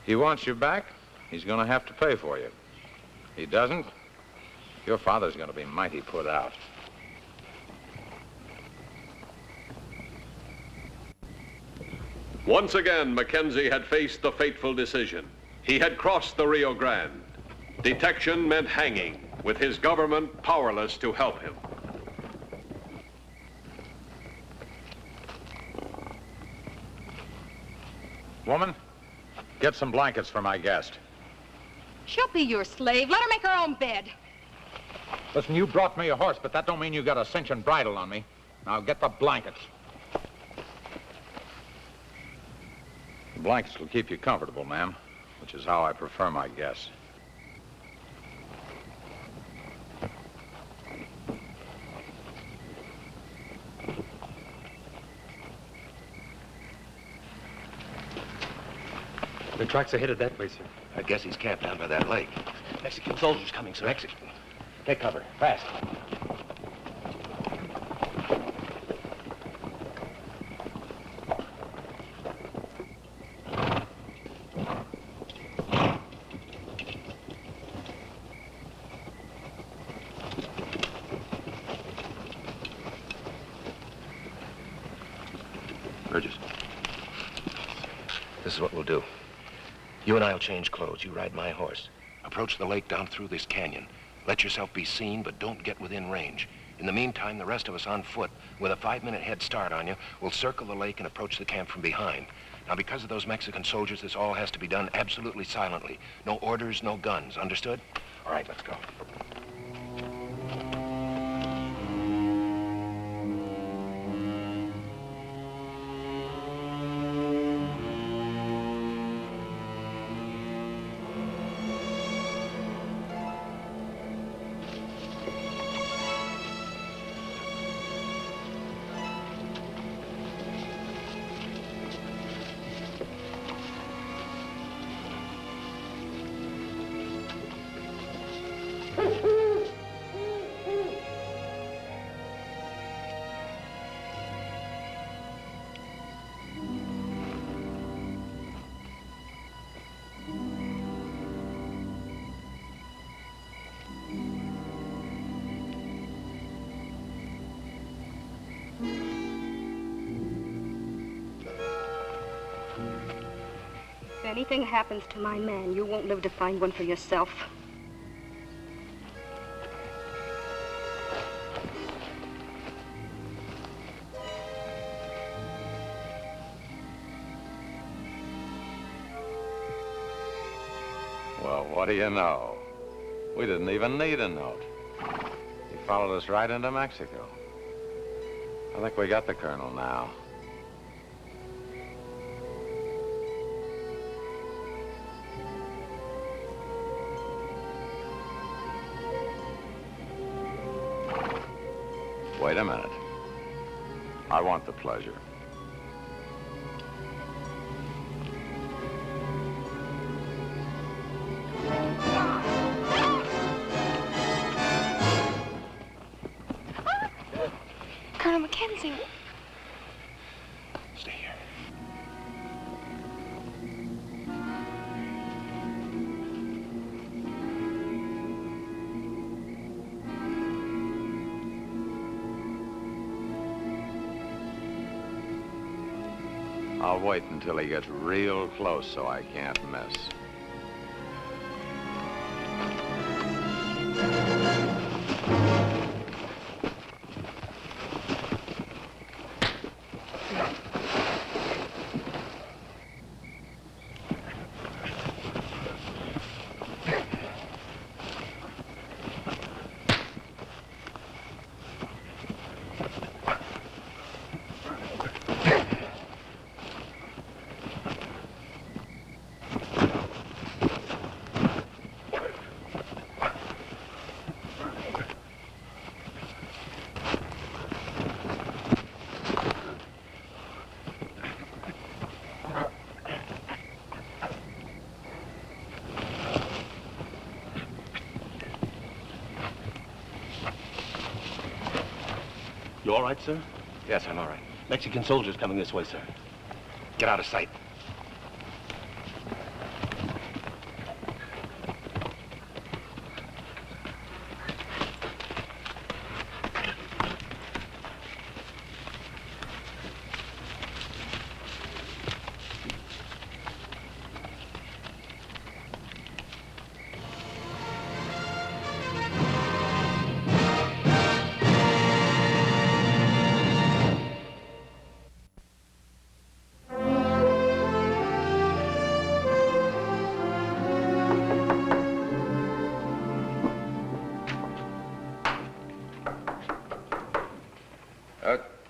[SPEAKER 16] He wants you back, he's going to have to pay for you. He doesn't, your father's going to be mighty put out.
[SPEAKER 1] Once again, Mackenzie had faced the fateful decision. He had crossed the Rio Grande. Detection meant hanging, with his government powerless to help him.
[SPEAKER 16] Woman, get some blankets for my guest.
[SPEAKER 13] She'll be your slave. Let her make her own bed.
[SPEAKER 16] Listen, you brought me a horse, but that don't mean you got a cinch and bridle on me. Now get the blankets. The blankets will keep you comfortable, ma'am, which is how I prefer my guests.
[SPEAKER 6] The tracks are headed that way, sir.
[SPEAKER 4] I guess he's camped down by that lake.
[SPEAKER 15] Mexican soldiers coming, sir.
[SPEAKER 4] Mexican. Take cover, fast. Burgess, this is what we'll do. You and I'll change clothes. You ride my horse. Approach the lake down through this canyon. Let yourself be seen, but don't get within range. In the meantime, the rest of us on foot, with a 5-minute head start on you, will circle the lake and approach the camp from behind. Now, because of those Mexican soldiers, this all has to be done absolutely silently. No orders, no guns. Understood? All right, let's go.
[SPEAKER 17] anything happens to my man, you won't live to find one for yourself.
[SPEAKER 16] Well, what do you know? We didn't even need a note. He followed us right into Mexico. I think we got the colonel now. Wait a minute. I want the pleasure.
[SPEAKER 10] Colonel Mackenzie.
[SPEAKER 5] Stay here.
[SPEAKER 16] I'll wait until he gets real close so I can't miss.
[SPEAKER 8] You all right, sir?
[SPEAKER 5] Yes, I'm all right.
[SPEAKER 8] Mexican soldiers coming this way, sir.
[SPEAKER 5] Get out of sight.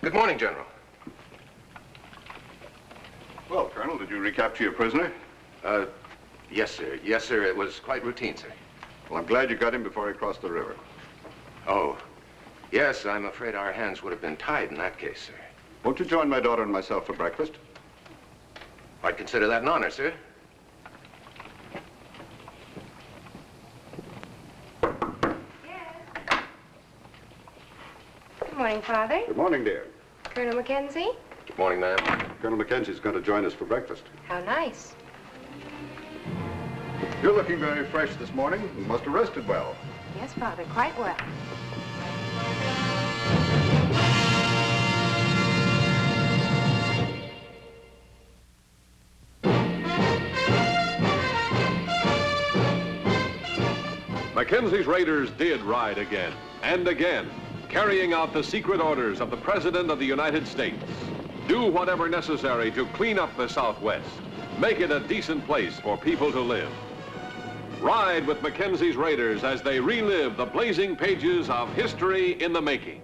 [SPEAKER 4] Good morning, General.
[SPEAKER 12] Well, Colonel, did you recapture your prisoner?
[SPEAKER 4] Yes, sir. Yes, sir. It was quite routine, sir.
[SPEAKER 12] Well, I'm glad you got him before he crossed the river.
[SPEAKER 4] Oh, yes, I'm afraid our hands would have been tied in that case, sir.
[SPEAKER 12] Won't you join my daughter and myself for breakfast?
[SPEAKER 4] I'd consider that an honor, sir.
[SPEAKER 10] Good morning, Father.
[SPEAKER 12] Good morning, dear.
[SPEAKER 10] Colonel Mackenzie?
[SPEAKER 4] Good morning, ma'am.
[SPEAKER 12] Colonel Mackenzie's going to join us for breakfast.
[SPEAKER 10] How nice.
[SPEAKER 12] You're looking very fresh this morning. You must have rested well.
[SPEAKER 10] Yes, Father, quite well.
[SPEAKER 1] Mackenzie's raiders did ride again and again, carrying out the secret orders of the President of the United States. Do whatever necessary to clean up the Southwest, make it a decent place for people to live. Ride with Mackenzie's raiders as they relive the blazing pages of history in the making.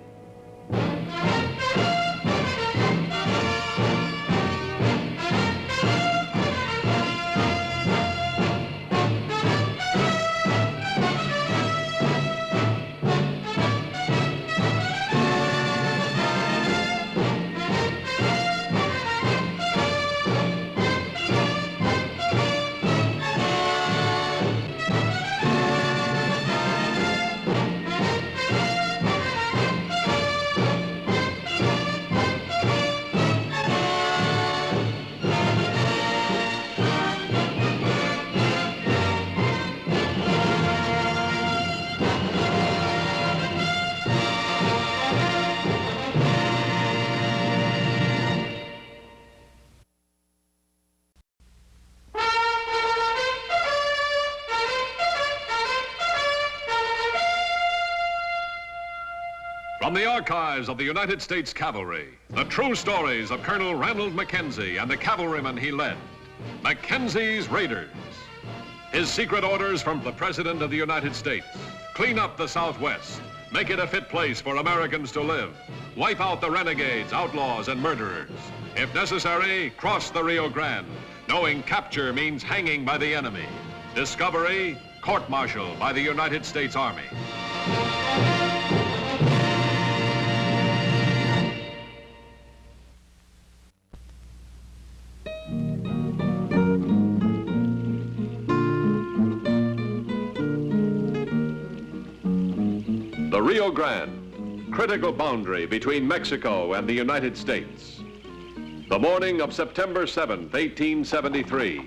[SPEAKER 1] From the archives of the United States Cavalry, the true stories of Colonel Ranald Mackenzie and the cavalrymen he led. Mackenzie's Raiders. His secret orders from the President of the United States. Clean up the Southwest. Make it a fit place for Americans to live. Wipe out the renegades, outlaws, and murderers. If necessary, cross the Rio Grande, knowing capture means hanging by the enemy. Discovery, court-martial by the United States Army. The Rio Grande, critical boundary between Mexico and the United States. The morning of September 7th, 1873,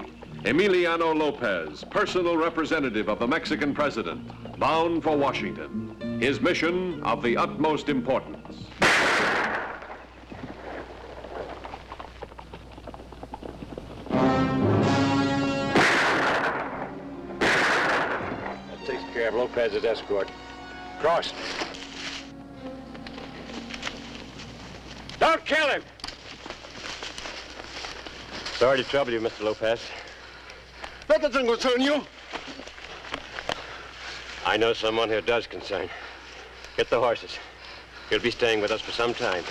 [SPEAKER 1] Emiliano Lopez, personal representative of the Mexican president, bound for Washington. His mission of the utmost importance.
[SPEAKER 6] That takes care of Lopez's escort. Cross. Don't kill him! Sorry to trouble you, Mr. Lopez.
[SPEAKER 8] That doesn't concern you.
[SPEAKER 6] I know someone who does concern. Get the horses. He'll be staying with us for some time.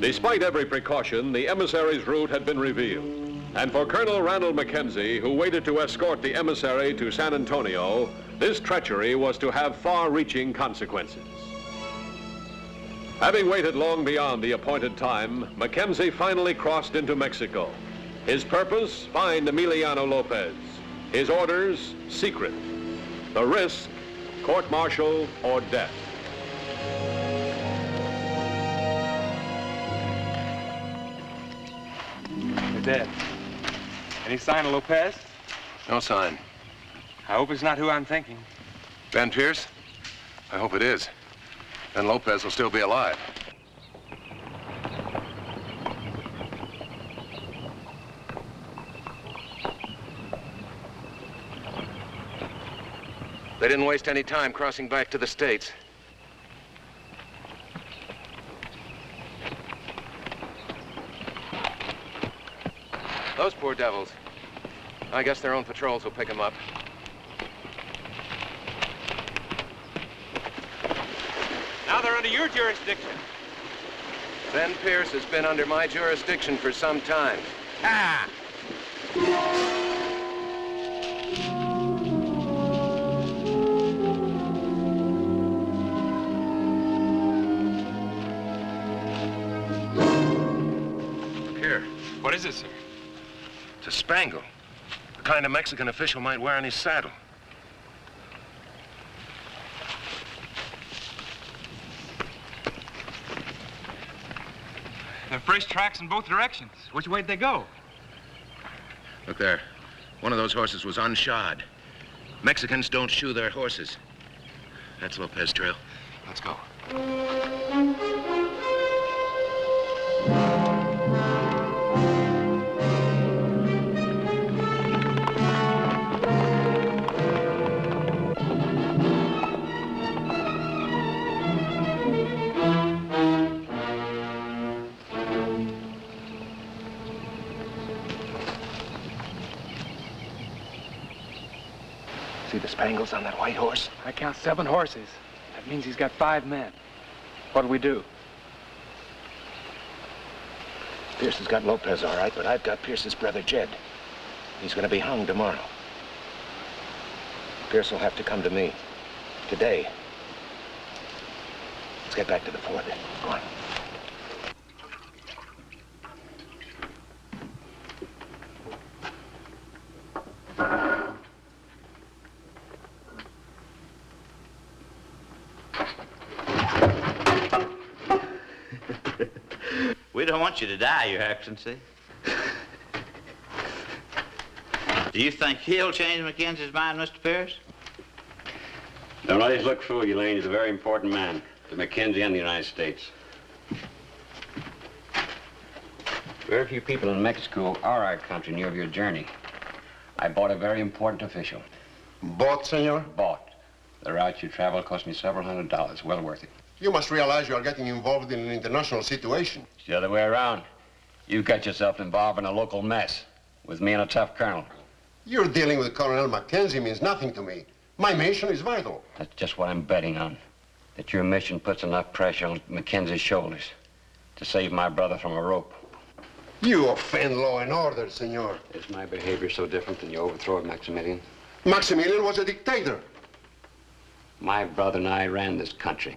[SPEAKER 1] Despite every precaution, the emissary's route had been revealed. And for Colonel Ranald Mackenzie, who waited to escort the emissary to San Antonio, this treachery was to have far-reaching consequences. Having waited long beyond the appointed time, Mackenzie finally crossed into Mexico. His purpose, find Emiliano Lopez. His orders, secret. The risk, court-martial or death.
[SPEAKER 18] They're dead. Any sign of Lopez?
[SPEAKER 4] No sign.
[SPEAKER 18] I hope it's not who I'm thinking.
[SPEAKER 4] Ben Pierce? I hope it is. Then Lopez will still be alive. They didn't waste any time crossing back to the States. Those poor devils. I guess their own patrols will pick them up.
[SPEAKER 18] Now they're under your jurisdiction.
[SPEAKER 4] Ben Pierce has been under my jurisdiction for some time.
[SPEAKER 18] Ah!
[SPEAKER 4] Here.
[SPEAKER 18] What is it, sir?
[SPEAKER 4] It's a spangle. The kind a Mexican official might wear on his saddle.
[SPEAKER 18] There are fresh tracks in both directions. Which way did they go?
[SPEAKER 4] Look there. One of those horses was unshod. Mexicans don't shoe their horses. That's Lopez trail. Let's go. See the spangles on that white horse?
[SPEAKER 18] I count 7 horses. That means he's got 5 men. What do we do?
[SPEAKER 4] Pierce has got Lopez all right, but I've got Pierce's brother, Jed. He's going to be hung tomorrow. Pierce will have to come to me. Today. Let's get back to the fort. Go on.
[SPEAKER 19] We don't want you to die, Your Excellency. Do you think he'll change Mackenzie's mind, Mr. Pierce?
[SPEAKER 6] Don't let us look fool you, Lane. He's a very important man to Mackenzie and the United States.
[SPEAKER 20] Very few people in Mexico are our country near your journey. I brought a very important official.
[SPEAKER 8] Bought, senor?
[SPEAKER 6] Bought. The route you traveled cost me several $100s. Well worth it.
[SPEAKER 8] You must realize you are getting involved in an international situation.
[SPEAKER 6] It's the other way around. You got yourself involved in a local mess with me and a tough colonel.
[SPEAKER 8] You're dealing with Colonel Mackenzie means nothing to me. My mission is vital.
[SPEAKER 6] That's just what I'm betting on. That your mission puts enough pressure on Mackenzie's shoulders to save my brother from a rope.
[SPEAKER 8] You offend law and order, senor.
[SPEAKER 6] Is my behavior so different than your overthrow of Maximilian?
[SPEAKER 8] Maximilian was a dictator.
[SPEAKER 6] My brother and I ran this country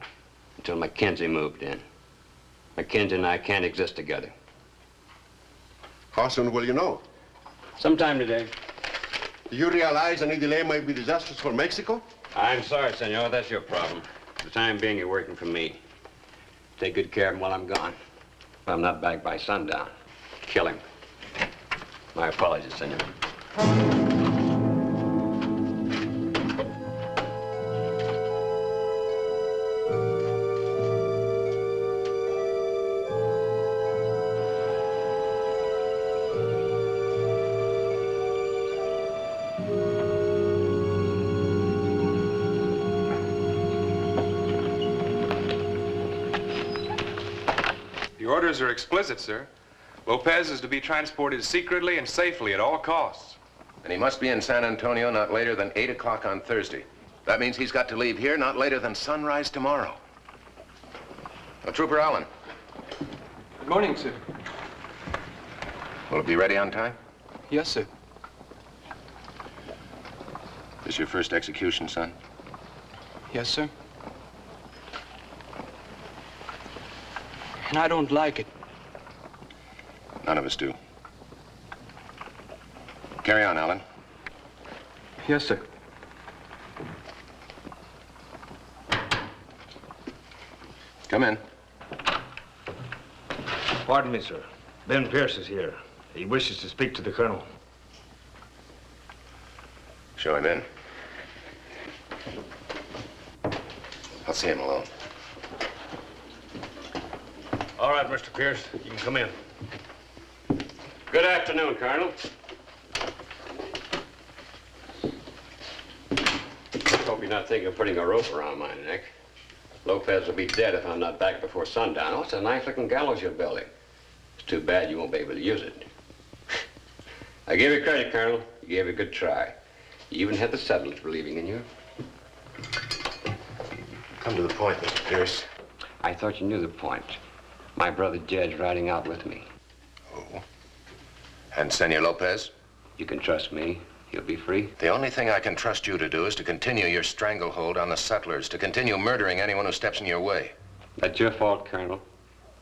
[SPEAKER 6] until Mackenzie moved in. Mackenzie and I can't exist together.
[SPEAKER 8] How soon will you know?
[SPEAKER 6] Sometime today.
[SPEAKER 8] Do you realize any delay might be disastrous for Mexico?
[SPEAKER 6] I'm sorry, senor. That's your problem. For the time being, you're working for me. Take good care of him while I'm gone. If I'm not back by sundown, kill him. My apologies, senor.
[SPEAKER 21] The orders are explicit, sir. Lopez is to be transported secretly and safely at all costs.
[SPEAKER 4] And he must be in San Antonio not later than 8 o'clock on Thursday. That means he's got to leave here not later than sunrise tomorrow. Now, Trooper Allen.
[SPEAKER 18] Good morning, sir.
[SPEAKER 4] Will it be ready on time?
[SPEAKER 18] Yes, sir.
[SPEAKER 4] This your first execution, son?
[SPEAKER 18] Yes, sir. And I don't like it.
[SPEAKER 4] None of us do. Carry on, Allen.
[SPEAKER 18] Yes, sir.
[SPEAKER 4] Come in.
[SPEAKER 22] Pardon me, sir. Ben Pierce is here. He wishes to speak to the colonel.
[SPEAKER 4] Show him in. I'll see him alone.
[SPEAKER 22] All right, Mr. Pierce, you can come in.
[SPEAKER 6] Good afternoon, Colonel. Hope you're not thinking of putting a rope around my neck. Lopez will be dead if I'm not back before sundown. Oh, it's a nice-looking gallows you're building. It's too bad you won't be able to use it. I give you credit, Colonel. You gave it a good try. You even had the settlers believing in you.
[SPEAKER 4] Come to the point, Mr. Pierce.
[SPEAKER 6] I thought you knew the point. My brother Jed's riding out with me.
[SPEAKER 4] Oh? And Senor Lopez?
[SPEAKER 6] You can trust me. He'll be free.
[SPEAKER 4] The only thing I can trust you to do is to continue your stranglehold on the settlers, to continue murdering anyone who steps in your way.
[SPEAKER 6] That's your fault, Colonel.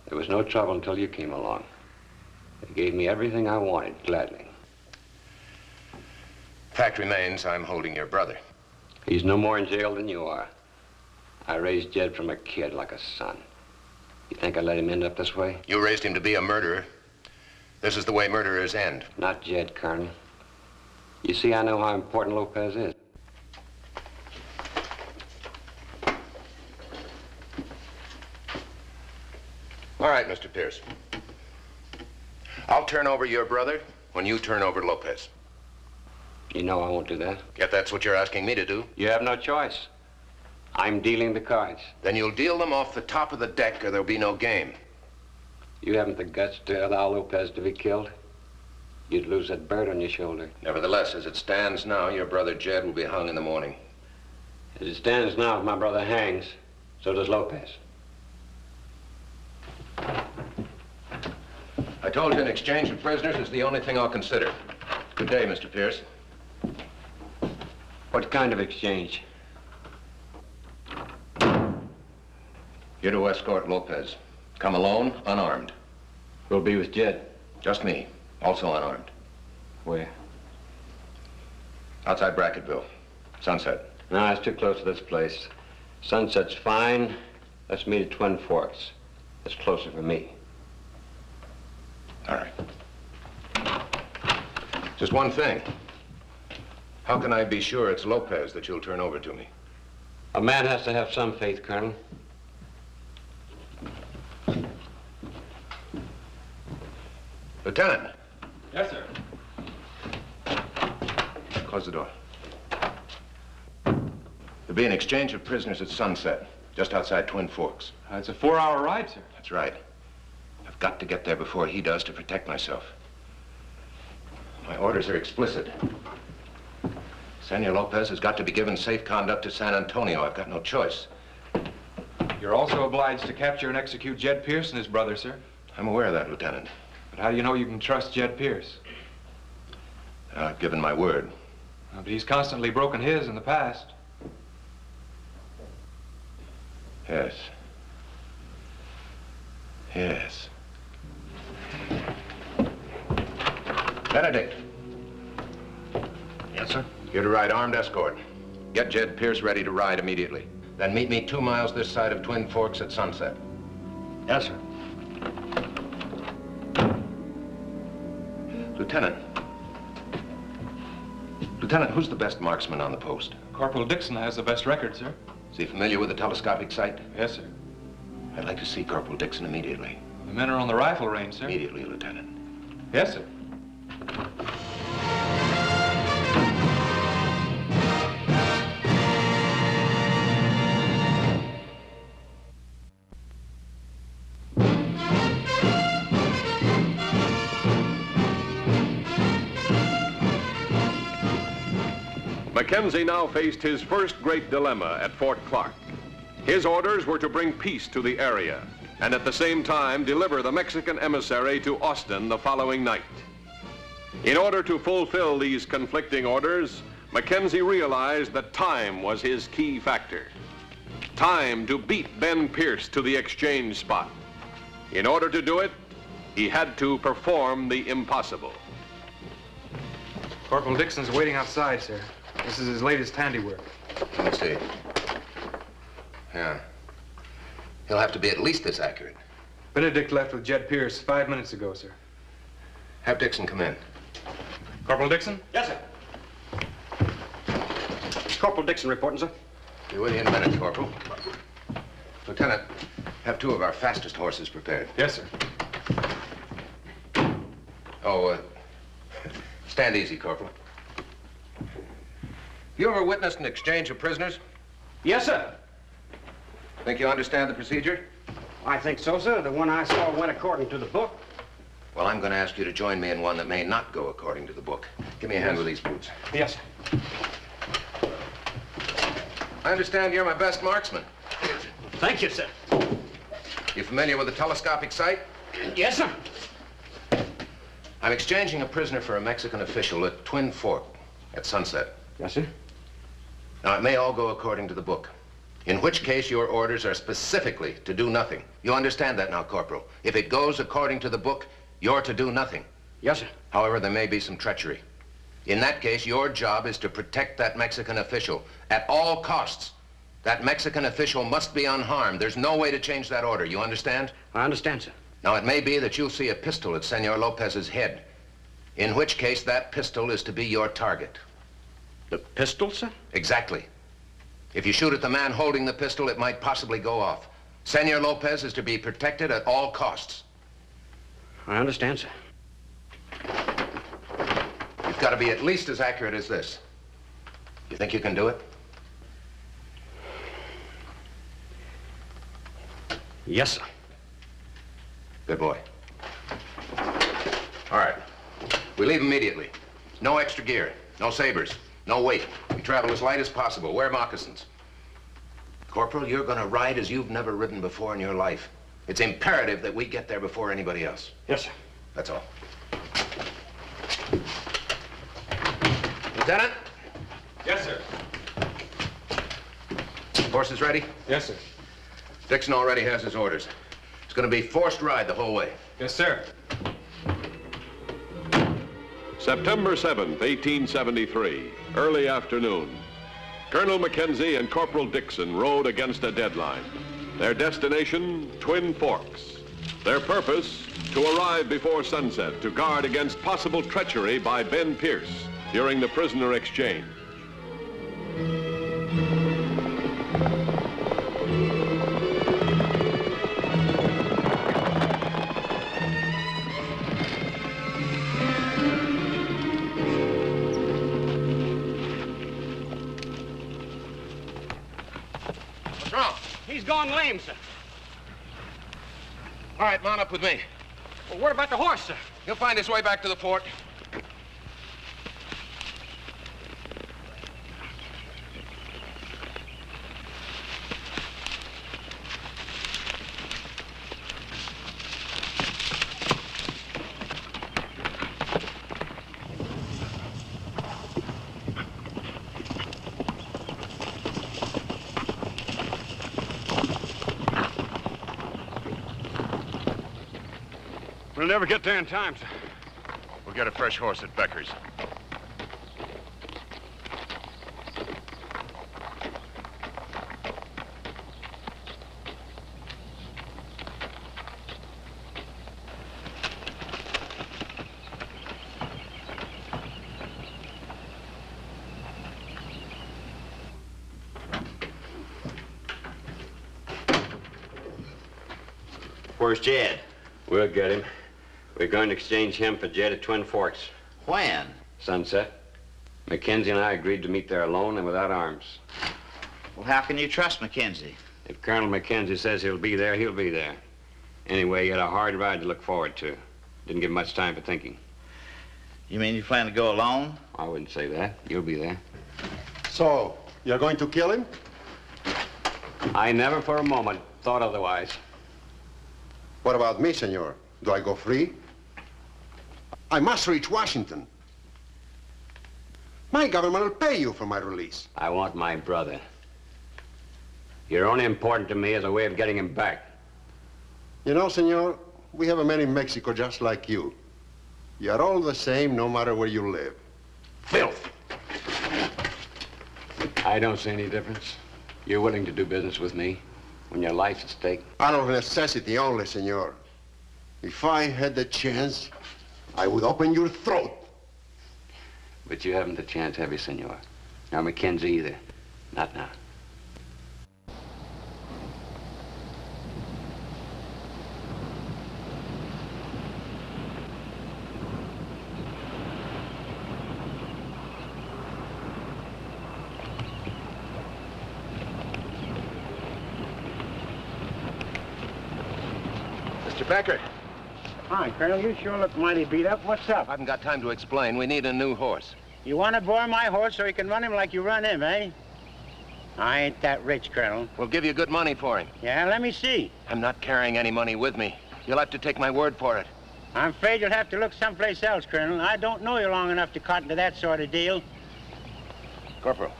[SPEAKER 6] There was no trouble until you came along. They gave me everything I wanted, gladly.
[SPEAKER 4] Fact remains, I'm holding your brother.
[SPEAKER 6] He's no more in jail than you are. I raised Jed from a kid like a son. You think I'd let him end up this way?
[SPEAKER 4] You raised him to be a murderer. This is the way murderers end.
[SPEAKER 6] Not Jed, Colonel. You see, I know how important Lopez is.
[SPEAKER 4] All right, Mr. Pierce. I'll turn over your brother when you turn over Lopez.
[SPEAKER 6] You know I won't do that.
[SPEAKER 4] If that's what you're asking me to do.
[SPEAKER 6] You have no choice. I'm dealing the cards.
[SPEAKER 4] Then you'll deal them off the top of the deck or there'll be no game.
[SPEAKER 6] You haven't the guts to allow Lopez to be killed. You'd lose that bird on your shoulder.
[SPEAKER 4] Nevertheless, as it stands now, your brother Jed will be hung in the morning.
[SPEAKER 6] As it stands now, if my brother hangs, so does Lopez.
[SPEAKER 4] I told you an exchange of prisoners is the only thing I'll consider. Good day, Mr. Pierce.
[SPEAKER 6] What kind of exchange?
[SPEAKER 4] You're to escort Lopez. Come alone, unarmed.
[SPEAKER 6] We'll be with Jed.
[SPEAKER 4] Just me, also unarmed.
[SPEAKER 6] Where?
[SPEAKER 4] Outside Brackettville. Sunset.
[SPEAKER 6] No, it's too close to this place. Sunset's fine. Let's meet at Twin Forks. It's closer for me.
[SPEAKER 4] All right. Just one thing. How can I be sure it's Lopez that you'll turn over to me?
[SPEAKER 6] A man has to have some faith, Colonel.
[SPEAKER 4] Lieutenant.
[SPEAKER 18] Yes, sir.
[SPEAKER 4] Close the door. be an exchange of prisoners at sunset, just outside Twin Forks.
[SPEAKER 21] It's a 4-hour ride, sir.
[SPEAKER 4] That's right. I've got to get there before he does to protect myself. My orders are explicit. Senor Lopez has got to be given safe conduct to San Antonio. I've got no choice.
[SPEAKER 21] You're also obliged to capture and execute Jed Pierce and his brother, sir.
[SPEAKER 4] I'm aware of that, Lieutenant.
[SPEAKER 21] But how do you know you can trust Jed Pierce?
[SPEAKER 4] I've given my word.
[SPEAKER 21] But he's constantly broken his in the past.
[SPEAKER 4] Yes. Yes. Benedict.
[SPEAKER 22] Yes, sir?
[SPEAKER 4] You're to ride armed escort. Get Jed Pierce ready to ride immediately. Then meet me 2 miles this side of Twin Forks at sunset.
[SPEAKER 22] Yes, sir.
[SPEAKER 4] Lieutenant. Lieutenant, who's the best marksman on the post?
[SPEAKER 21] Corporal Dixon has the best record, sir.
[SPEAKER 4] Is he familiar with the telescopic sight?
[SPEAKER 21] Yes, sir.
[SPEAKER 4] I'd like to see Corporal Dixon immediately.
[SPEAKER 21] The men are on the rifle range, sir.
[SPEAKER 4] Immediately, Lieutenant.
[SPEAKER 21] Yes, sir.
[SPEAKER 1] Mackenzie now faced his first great dilemma at Fort Clark. His orders were to bring peace to the area and at the same time deliver the Mexican emissary to Austin the following night. In order to fulfill these conflicting orders, Mackenzie realized that time was his key factor. Time to beat Ben Pierce to the exchange spot. In order to do it, he had to perform the impossible.
[SPEAKER 21] Corporal Dixon's waiting outside, sir. This is his latest handiwork.
[SPEAKER 4] Let me see. Yeah. He'll have to be at least this accurate.
[SPEAKER 21] Benedict left with Jed Pierce 5 minutes ago, sir.
[SPEAKER 4] Have Dixon come in.
[SPEAKER 21] Corporal Dixon?
[SPEAKER 2] Yes, sir. Corporal Dixon reporting, sir.
[SPEAKER 4] Be with you in a minute, Corporal. Lieutenant, have 2 of our fastest horses prepared.
[SPEAKER 21] Yes, sir.
[SPEAKER 4] Oh, stand easy, Corporal. You ever witnessed an exchange of prisoners?
[SPEAKER 2] Yes, sir.
[SPEAKER 4] Think you understand the procedure?
[SPEAKER 2] I think so, sir. The one I saw went according to the book.
[SPEAKER 4] Well, I'm going to ask you to join me in one that may not go according to the book. Give me a hand with these boots.
[SPEAKER 2] Yes, sir.
[SPEAKER 4] I understand you're my best marksman.
[SPEAKER 2] Thank you, sir.
[SPEAKER 4] You familiar with the telescopic sight?
[SPEAKER 2] Yes, sir.
[SPEAKER 4] I'm exchanging a prisoner for a Mexican official at Twin Fork at sunset.
[SPEAKER 2] Yes, sir.
[SPEAKER 4] Now, it may all go according to the book, in which case your orders are specifically to do nothing. You understand that now, Corporal? If it goes according to the book, you're to do nothing.
[SPEAKER 2] Yes, sir.
[SPEAKER 4] However, there may be some treachery. In that case, your job is to protect that Mexican official at all costs. That Mexican official must be unharmed. There's no way to change that order. You understand?
[SPEAKER 2] I understand, sir.
[SPEAKER 4] Now, it may be that you'll see a pistol at Senor Lopez's head, in which case that pistol is to be your target.
[SPEAKER 2] The pistol, sir?
[SPEAKER 4] Exactly. If you shoot at the man holding the pistol, it might possibly go off. Senor Lopez is to be protected at all costs.
[SPEAKER 2] I understand, sir.
[SPEAKER 4] You've got to be at least as accurate as this. You think you can do it?
[SPEAKER 2] Yes, sir.
[SPEAKER 4] Good boy. All right. We leave immediately. No extra gear, no sabers, no weight. We travel as light as possible. Wear moccasins. Corporal, you're going to ride as you've never ridden before in your life. It's imperative that we get there before anybody else.
[SPEAKER 2] Yes, sir.
[SPEAKER 4] That's all. Lieutenant?
[SPEAKER 21] Yes, sir.
[SPEAKER 4] Horses ready?
[SPEAKER 21] Yes, sir.
[SPEAKER 4] Dixon already has his orders. It's going to be forced ride the whole way.
[SPEAKER 21] Yes, sir.
[SPEAKER 1] September 7th, 1873, early afternoon. Colonel Mackenzie and Corporal Dixon rode against a deadline. Their destination, Twin Forks. Their purpose, to arrive before sunset to guard against possible treachery by Ben Pierce during the prisoner exchange.
[SPEAKER 2] He's gone lame, sir.
[SPEAKER 4] All right, mount up with me.
[SPEAKER 2] Well, what about the horse, sir?
[SPEAKER 4] He'll find his way back to the fort.
[SPEAKER 2] We'll never get there in time, sir.
[SPEAKER 4] We'll get a fresh horse at Becker's.
[SPEAKER 19] Where's Jed?
[SPEAKER 6] We'll get him. We're going to exchange him for Jed at Twin Forks.
[SPEAKER 19] When?
[SPEAKER 6] Sunset. Mackenzie and I agreed to meet there alone and without arms.
[SPEAKER 19] Well, how can you trust Mackenzie?
[SPEAKER 6] If Colonel Mackenzie says he'll be there, he'll be there. Anyway, he had a hard ride to look forward to. Didn't give much time for thinking.
[SPEAKER 19] You mean you plan to go alone?
[SPEAKER 6] I wouldn't say that. You'll be there.
[SPEAKER 3] So, you're going to kill him?
[SPEAKER 6] I never for a moment thought otherwise.
[SPEAKER 3] What about me, senor? Do I go free? I must reach Washington. My government will pay you for my release.
[SPEAKER 6] I want my brother. You're only important to me as a way of getting him back.
[SPEAKER 3] You know, senor, we have a man in Mexico just like you. You're all the same no matter where you live. Filth!
[SPEAKER 6] I don't see any difference. You're willing to do business with me when your life's at stake.
[SPEAKER 3] Out of necessity only, senor. If I had the chance, I would open your throat.
[SPEAKER 6] But you haven't the chance, have you, senor? Nor Mackenzie either. Not now.
[SPEAKER 4] Mr. Becker.
[SPEAKER 2] Hi, Colonel. You sure look mighty beat up. What's up?
[SPEAKER 4] I haven't got time to explain. We need a new horse.
[SPEAKER 2] You want to bore my horse so you can run him like you run him, eh? I ain't that rich, Colonel.
[SPEAKER 4] We'll give you good money for him.
[SPEAKER 2] Yeah, let me see.
[SPEAKER 4] I'm not carrying any money with me. You'll have to take my word for it.
[SPEAKER 2] I'm afraid you'll have to look someplace else, Colonel. I don't know you long enough to cotton to that sort of deal.
[SPEAKER 4] Corporal,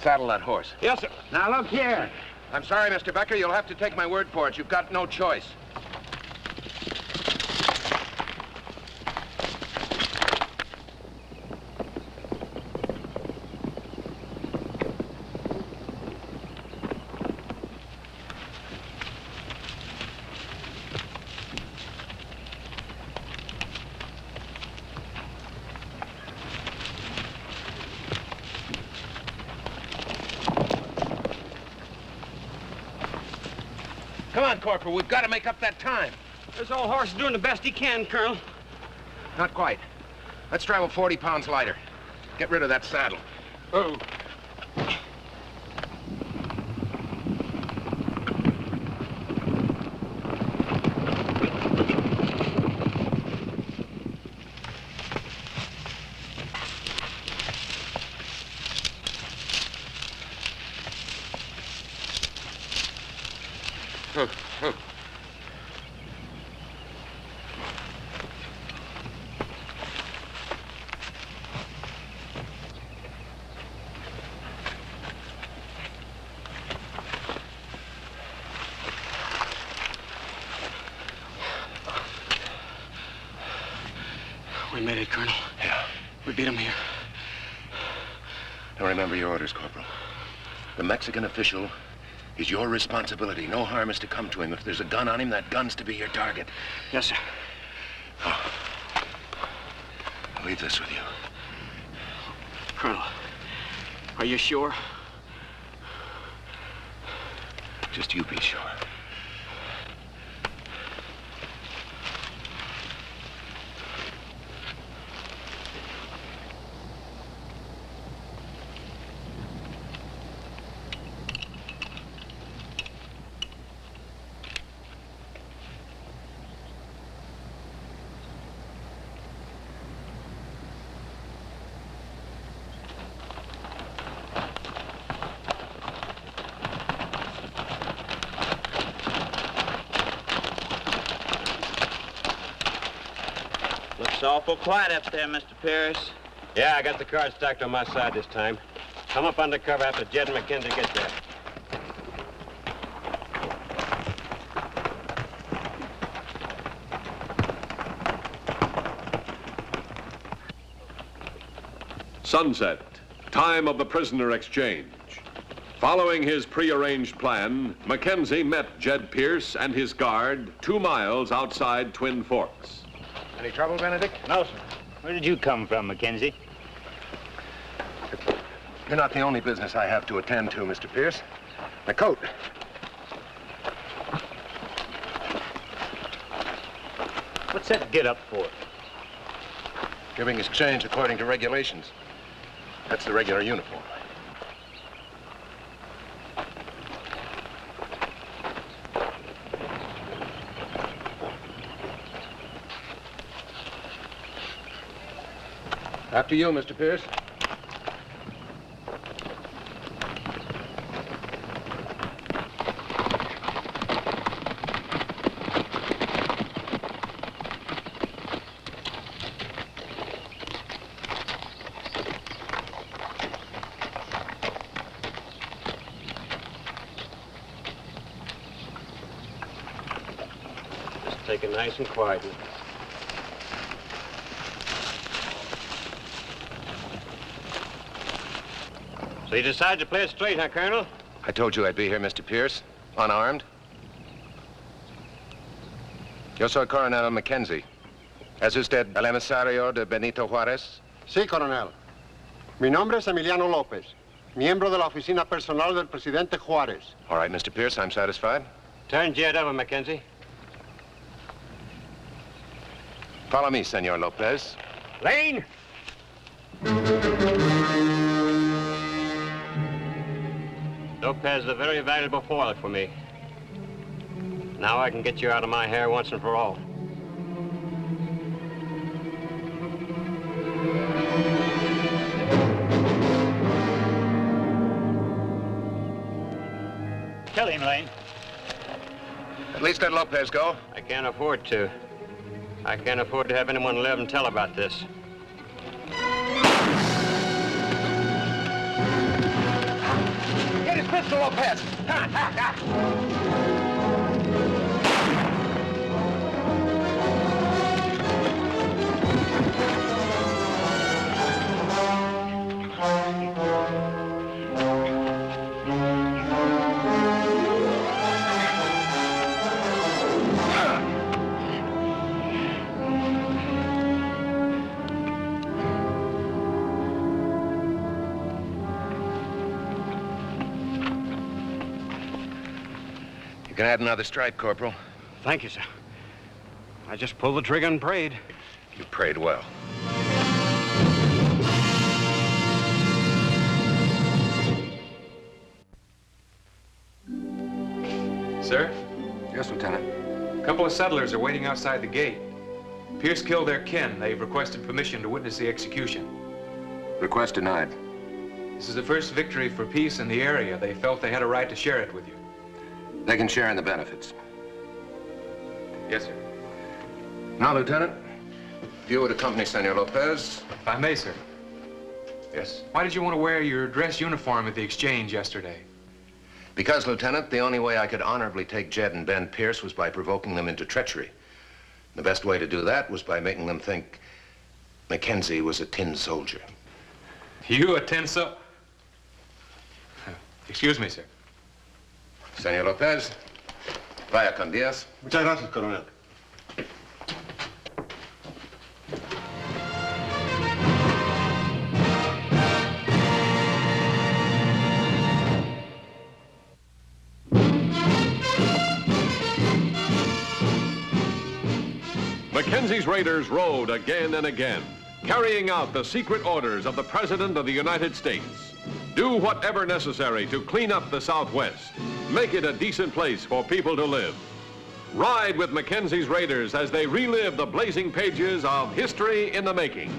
[SPEAKER 4] saddle that horse.
[SPEAKER 2] Yes, sir. Now, look here.
[SPEAKER 4] I'm sorry, Mr. Becker. You'll have to take my word for it. You've got no choice. Come on, Corporal. We've got to make up that time.
[SPEAKER 2] This old horse is doing the best he can, Colonel.
[SPEAKER 4] Not quite. Let's travel 40 pounds lighter. Get rid of that saddle.
[SPEAKER 2] Oh. We made it, Colonel.
[SPEAKER 4] Yeah.
[SPEAKER 2] We beat him here.
[SPEAKER 4] Now remember your orders, Corporal. The Mexican official is your responsibility. No harm is to come to him. If there's a gun on him, that gun's to be your target.
[SPEAKER 2] Yes, sir.
[SPEAKER 4] Oh. I'll leave this with you.
[SPEAKER 2] Colonel, are you sure?
[SPEAKER 4] Just you be sure.
[SPEAKER 19] Looks awful quiet up there, Mr. Pierce.
[SPEAKER 9] Yeah, I got the cards stacked on my side this time. Come up under cover after Jed and Mackenzie get there.
[SPEAKER 1] Sunset, time of the prisoner exchange. Following his prearranged plan, Mackenzie met Jed Pierce and his guard 2 miles outside Twin Forks.
[SPEAKER 5] Any trouble, Benedict?
[SPEAKER 11] No, sir. Where did you come from, Mackenzie?
[SPEAKER 5] You're not the only business I have to attend to, Mr. Pierce. My coat.
[SPEAKER 11] What's that get up for?
[SPEAKER 5] Giving exchange according to regulations. That's the regular uniform. After you, Mr. Pierce.
[SPEAKER 9] Just take it nice and quietly. So you decided to play it straight, huh, Colonel?
[SPEAKER 5] I told you I'd be here, Mr. Pierce. Unarmed. Yo soy Coronel Mackenzie. ¿Es usted el emisario de Benito Juárez?
[SPEAKER 3] Sí, coronel. Mi nombre es Emiliano López, miembro de la oficina personal del presidente Juárez.
[SPEAKER 5] All right, Mr. Pierce, I'm satisfied.
[SPEAKER 9] Turn Jed over, Mackenzie.
[SPEAKER 5] Follow me, Senor Lopez.
[SPEAKER 11] Lane!
[SPEAKER 9] Lopez is a very valuable foil for me. Now I can get you out of my hair once and for all.
[SPEAKER 11] Kill him, Lane.
[SPEAKER 5] At least let Lopez go.
[SPEAKER 9] I can't afford to. I can't afford to have anyone live and tell about this.
[SPEAKER 5] Get his pistol, Lopez! You can add another strike, Corporal.
[SPEAKER 9] Thank you, sir. I just pulled the trigger and prayed.
[SPEAKER 5] You prayed well.
[SPEAKER 21] Sir?
[SPEAKER 5] Yes, Lieutenant.
[SPEAKER 21] A couple of settlers are waiting outside the gate. Pierce killed their kin. They've requested permission to witness the execution.
[SPEAKER 5] Request denied.
[SPEAKER 21] This is the first victory for peace in the area. They felt they had a right to share it with you.
[SPEAKER 5] They can share in the benefits.
[SPEAKER 21] Yes, sir.
[SPEAKER 5] Now, Lieutenant, if you would accompany Senor Lopez.
[SPEAKER 21] If I may, sir.
[SPEAKER 5] Yes.
[SPEAKER 21] Why did you want to wear your dress uniform at the exchange yesterday?
[SPEAKER 5] Because, Lieutenant, the only way I could honorably take Jed and Ben Pierce was by provoking them into treachery. The best way to do that was by making them think Mackenzie was a tin soldier.
[SPEAKER 21] You a tin soldier? Excuse me, sir.
[SPEAKER 5] Senor Lopez, vaya con Dios.
[SPEAKER 3] Muchas gracias, coronel.
[SPEAKER 1] Mackenzie's raiders rode again and again, carrying out the secret orders of the President of the United States. Do whatever necessary to clean up the Southwest. Make it a decent place for people to live. Ride with Mackenzie's raiders as they relive the blazing pages of history in the making.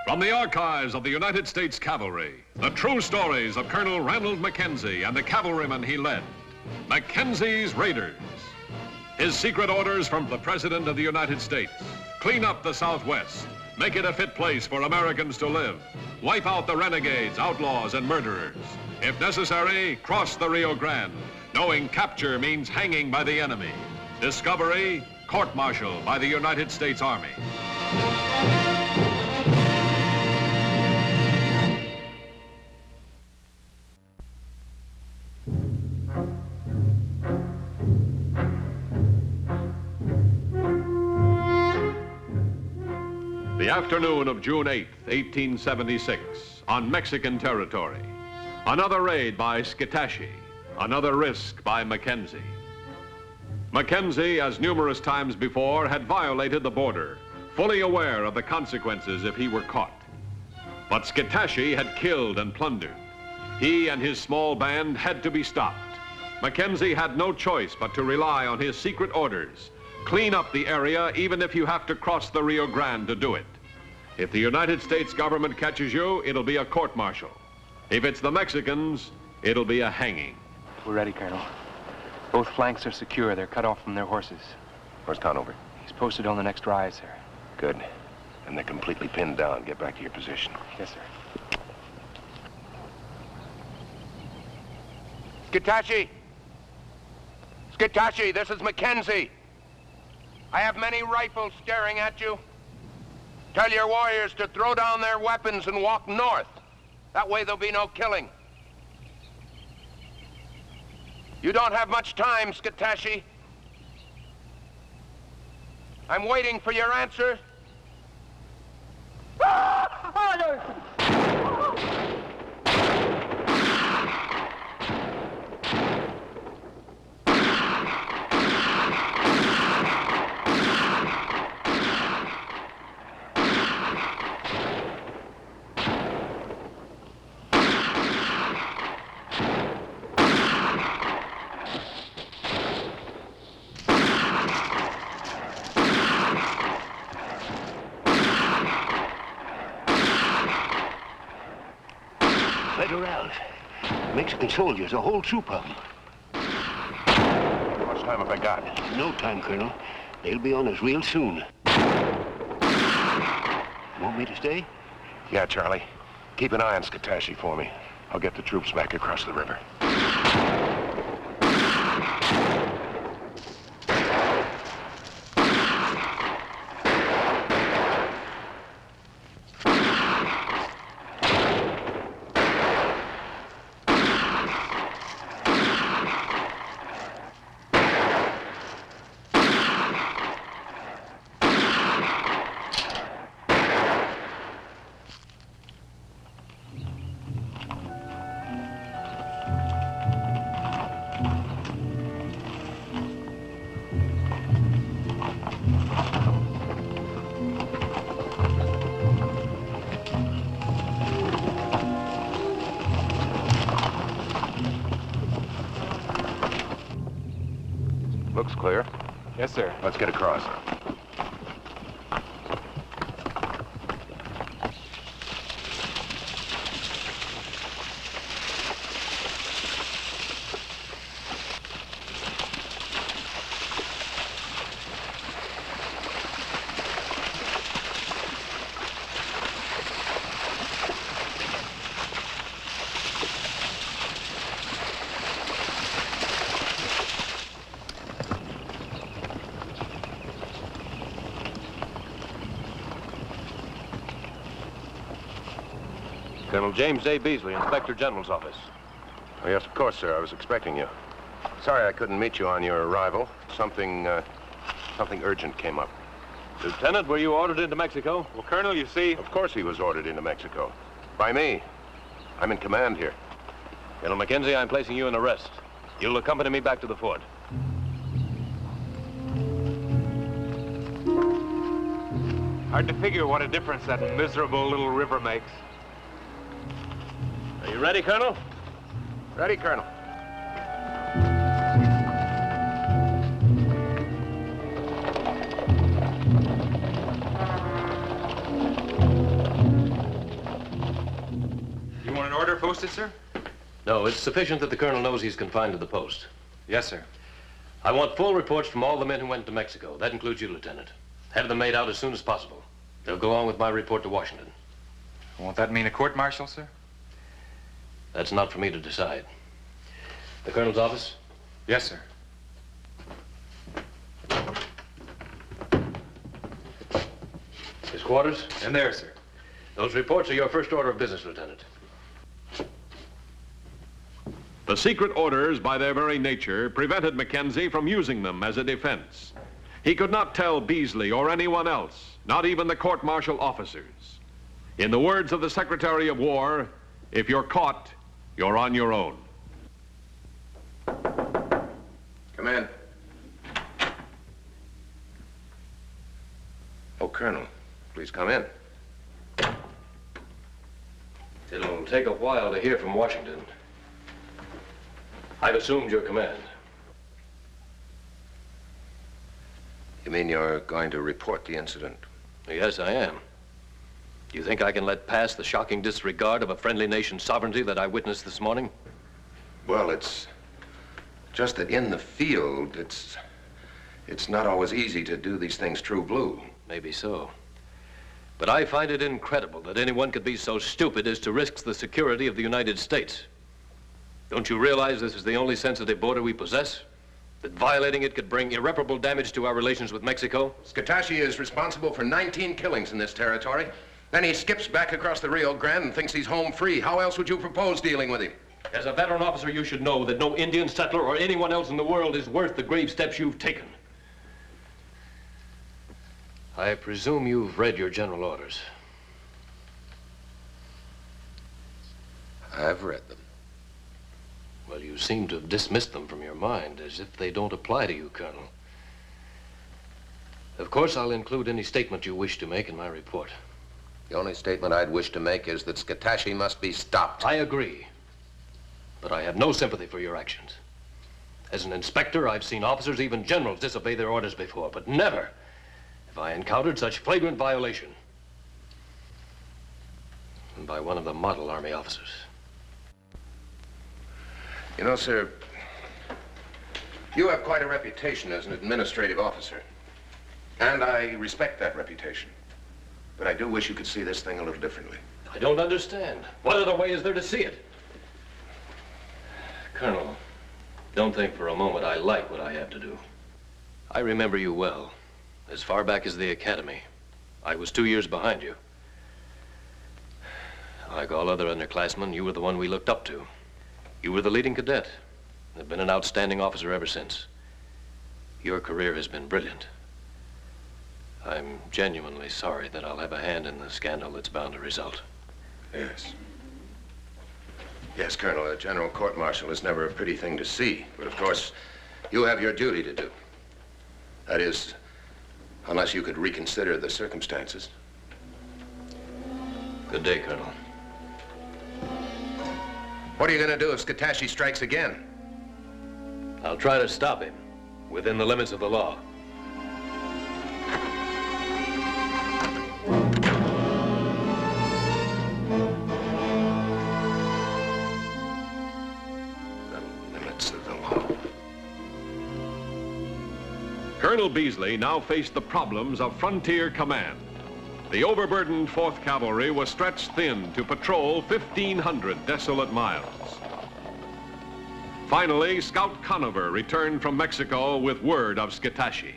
[SPEAKER 1] From the archives of the United States Cavalry, the true stories of Colonel Ranald Mackenzie and the cavalrymen he led. Mackenzie's Raiders. His secret orders from the President of the United States. Clean up the Southwest. Make it a fit place for Americans to live. Wipe out the renegades, outlaws, and murderers. If necessary, cross the Rio Grande, knowing capture means hanging by the enemy. Discovery, court-martial by the United States Army. The afternoon of June 8th, 1876, on Mexican territory. Another raid by Scitashi, another risk by Mackenzie. Mackenzie, as numerous times before, had violated the border, fully aware of the consequences if he were caught. But Scitashi had killed and plundered. He and his small band had to be stopped. Mackenzie had no choice but to rely on his secret orders. Clean up the area even if you have to cross the Rio Grande to do it. If the United States government catches you, it'll be a court-martial. If it's the Mexicans, it'll be a hanging.
[SPEAKER 18] We're ready, Colonel. Both flanks are secure. They're cut off from their horses.
[SPEAKER 5] Where's Conover?
[SPEAKER 18] He's posted on the next rise, sir.
[SPEAKER 5] Good. And they're completely pinned down. Get back to your position.
[SPEAKER 18] Yes, sir.
[SPEAKER 4] Scitashi! Scitashi, this is Mackenzie. I have many rifles staring at you. Tell your warriors to throw down their weapons and walk north. That way there'll be no killing. You don't have much time, Scitashi. I'm waiting for your answer.
[SPEAKER 7] Federals. Mexican soldiers, a whole troop of them.
[SPEAKER 5] How much time have I got?
[SPEAKER 7] No time, Colonel. They'll be on us real soon. Want me to stay?
[SPEAKER 5] Yeah, Charlie. Keep an eye on Scitashi for me. I'll get the troops back across the river. Looks clear.
[SPEAKER 18] Yes, sir.
[SPEAKER 5] Let's get across.
[SPEAKER 14] Colonel James A. Beasley, Inspector General's office.
[SPEAKER 5] Oh, yes, of course, sir. I was expecting you. Sorry I couldn't meet you on your arrival. Something urgent came up.
[SPEAKER 14] Lieutenant, were you ordered into Mexico?
[SPEAKER 21] Well, Colonel, you see...
[SPEAKER 5] Of course he was ordered into Mexico. By me. I'm in command here.
[SPEAKER 14] Colonel Mackenzie, I'm placing you in arrest. You'll accompany me back to the fort.
[SPEAKER 21] Hard to figure what a difference that miserable little river makes.
[SPEAKER 14] Are you ready, Colonel?
[SPEAKER 5] Ready, Colonel.
[SPEAKER 21] posted, sir?
[SPEAKER 14] No, it's sufficient that the colonel knows he's confined to the post.
[SPEAKER 21] Yes, sir.
[SPEAKER 14] I want full reports from all the men who went to Mexico. That includes you, Lieutenant. Have them made out as soon as possible. They'll go on with my report to Washington.
[SPEAKER 21] Won't that mean a court-martial, sir?
[SPEAKER 14] That's not for me to decide. The colonel's office?
[SPEAKER 21] Yes, sir.
[SPEAKER 14] His quarters?
[SPEAKER 21] In there, sir.
[SPEAKER 14] Those reports are your first order of business, Lieutenant.
[SPEAKER 1] The secret orders, by their very nature, prevented Mackenzie from using them as a defense. He could not tell Beasley or anyone else, not even the court-martial officers. In the words of the Secretary of War, if you're caught, you're on your own.
[SPEAKER 5] Come in. Oh, Colonel, please come in.
[SPEAKER 14] It'll take a while to hear from Washington. I've assumed your command.
[SPEAKER 5] You mean you're going to report the incident?
[SPEAKER 14] Yes, I am. Do you think I can let pass the shocking disregard of a friendly nation's sovereignty that I witnessed this morning?
[SPEAKER 5] Well, it's just that in the field, it's not always easy to do these things true blue.
[SPEAKER 14] Maybe so. But I find it incredible that anyone could be so stupid as to risk the security of the United States. Don't you realize this is the only sensitive border we possess? That violating it could bring irreparable damage to our relations with Mexico?
[SPEAKER 5] Scatachi is responsible for 19 killings in this territory. Then he skips back across the Rio Grande and thinks he's home free. How else would you propose dealing with him?
[SPEAKER 14] As a veteran officer, you should know that no Indian settler or anyone else in the world is worth the grave steps you've taken. I presume you've read your general orders.
[SPEAKER 5] I've read them.
[SPEAKER 14] Well, you seem to have dismissed them from your mind, as if they don't apply to you, Colonel. Of course, I'll include any statement you wish to make in my report.
[SPEAKER 5] The only statement I'd wish to make is that Scatachi must be stopped.
[SPEAKER 14] I agree. But I have no sympathy for your actions. As an inspector, I've seen officers, even generals, disobey their orders before, but never have I encountered such flagrant violation. And by one of the model Army officers.
[SPEAKER 5] You know, sir, you have quite a reputation as an administrative officer. And I respect that reputation. But I do wish you could see this thing a little differently.
[SPEAKER 14] I don't understand. What other way is there to see it? Colonel, don't think for a moment I like what I have to do. I remember you well. As far back as the academy. I was 2 years behind you. Like all other underclassmen, you were the one we looked up to. You were the leading cadet. Have been an outstanding officer ever since. Your career has been brilliant. I'm genuinely sorry that I'll have a hand in the scandal that's bound to result.
[SPEAKER 5] Yes. Yes, Colonel, a general court-martial is never a pretty thing to see. But of course, you have your duty to do. That is, unless you could reconsider the circumstances.
[SPEAKER 14] Good day, Colonel.
[SPEAKER 5] What are you going to do if Scatachi strikes again?
[SPEAKER 14] I'll try to stop him, within the limits of the law.
[SPEAKER 5] The limits of the law.
[SPEAKER 1] Colonel Beasley now faced the problems of frontier command. The overburdened 4th Cavalry was stretched thin to patrol 1,500 desolate miles. Finally, Scout Conover returned from Mexico with word of Scatachi.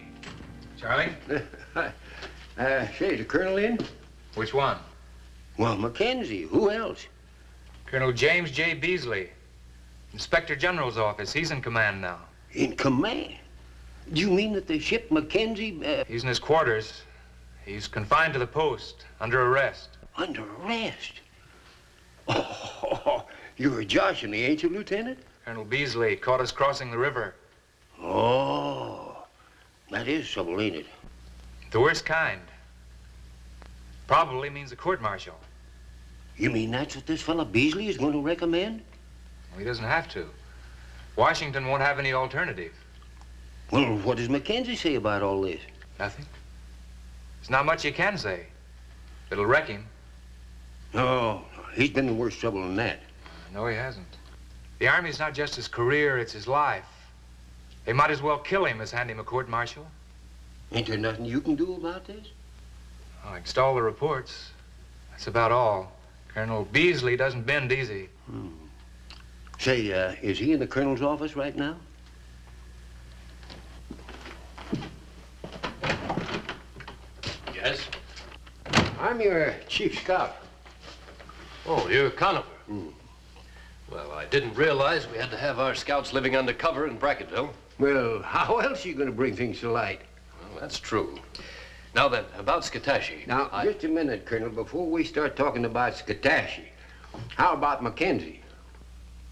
[SPEAKER 21] Charlie?
[SPEAKER 2] Say, is the colonel in?
[SPEAKER 21] Which one?
[SPEAKER 2] Well, Mackenzie. Who else?
[SPEAKER 21] Colonel James J. Beasley, Inspector General's office. He's in command now.
[SPEAKER 2] In command? Do you mean that they shipped Mackenzie?
[SPEAKER 21] He's in his quarters. He's confined to the post, under arrest.
[SPEAKER 2] Under arrest? Oh, you're joshing me, ain't you, Lieutenant?
[SPEAKER 21] Colonel Beasley caught us crossing the river.
[SPEAKER 2] Oh, that is trouble, ain't it?
[SPEAKER 21] The worst kind. Probably means a court-martial.
[SPEAKER 2] You mean that's what this fella Beasley is going to recommend?
[SPEAKER 21] Well, he doesn't have to. Washington won't have any alternative.
[SPEAKER 2] Well, what does Mackenzie say about all this?
[SPEAKER 21] Nothing. There's not much you can say. It'll wreck him.
[SPEAKER 2] No, he's been in worse trouble than that.
[SPEAKER 18] No, he hasn't. The Army's not just his career, it's his life. They might as well kill him as hand him a court-martial.
[SPEAKER 7] Ain't there nothing you can do about this?
[SPEAKER 18] I'll extol the reports. That's about all. Colonel Beasley doesn't bend easy.
[SPEAKER 7] Say, is he in the colonel's office right now?
[SPEAKER 14] Yes?
[SPEAKER 7] I'm your chief scout.
[SPEAKER 14] Oh, you're Conover. Well, I didn't realize we had to have our scouts living undercover in Brackettville.
[SPEAKER 7] Well, how else are you going to bring things to light?
[SPEAKER 14] Well, that's true. Now then, about Skatashi.
[SPEAKER 7] Now, just a minute, Colonel. Before we start talking about Skatashi, how about Mackenzie?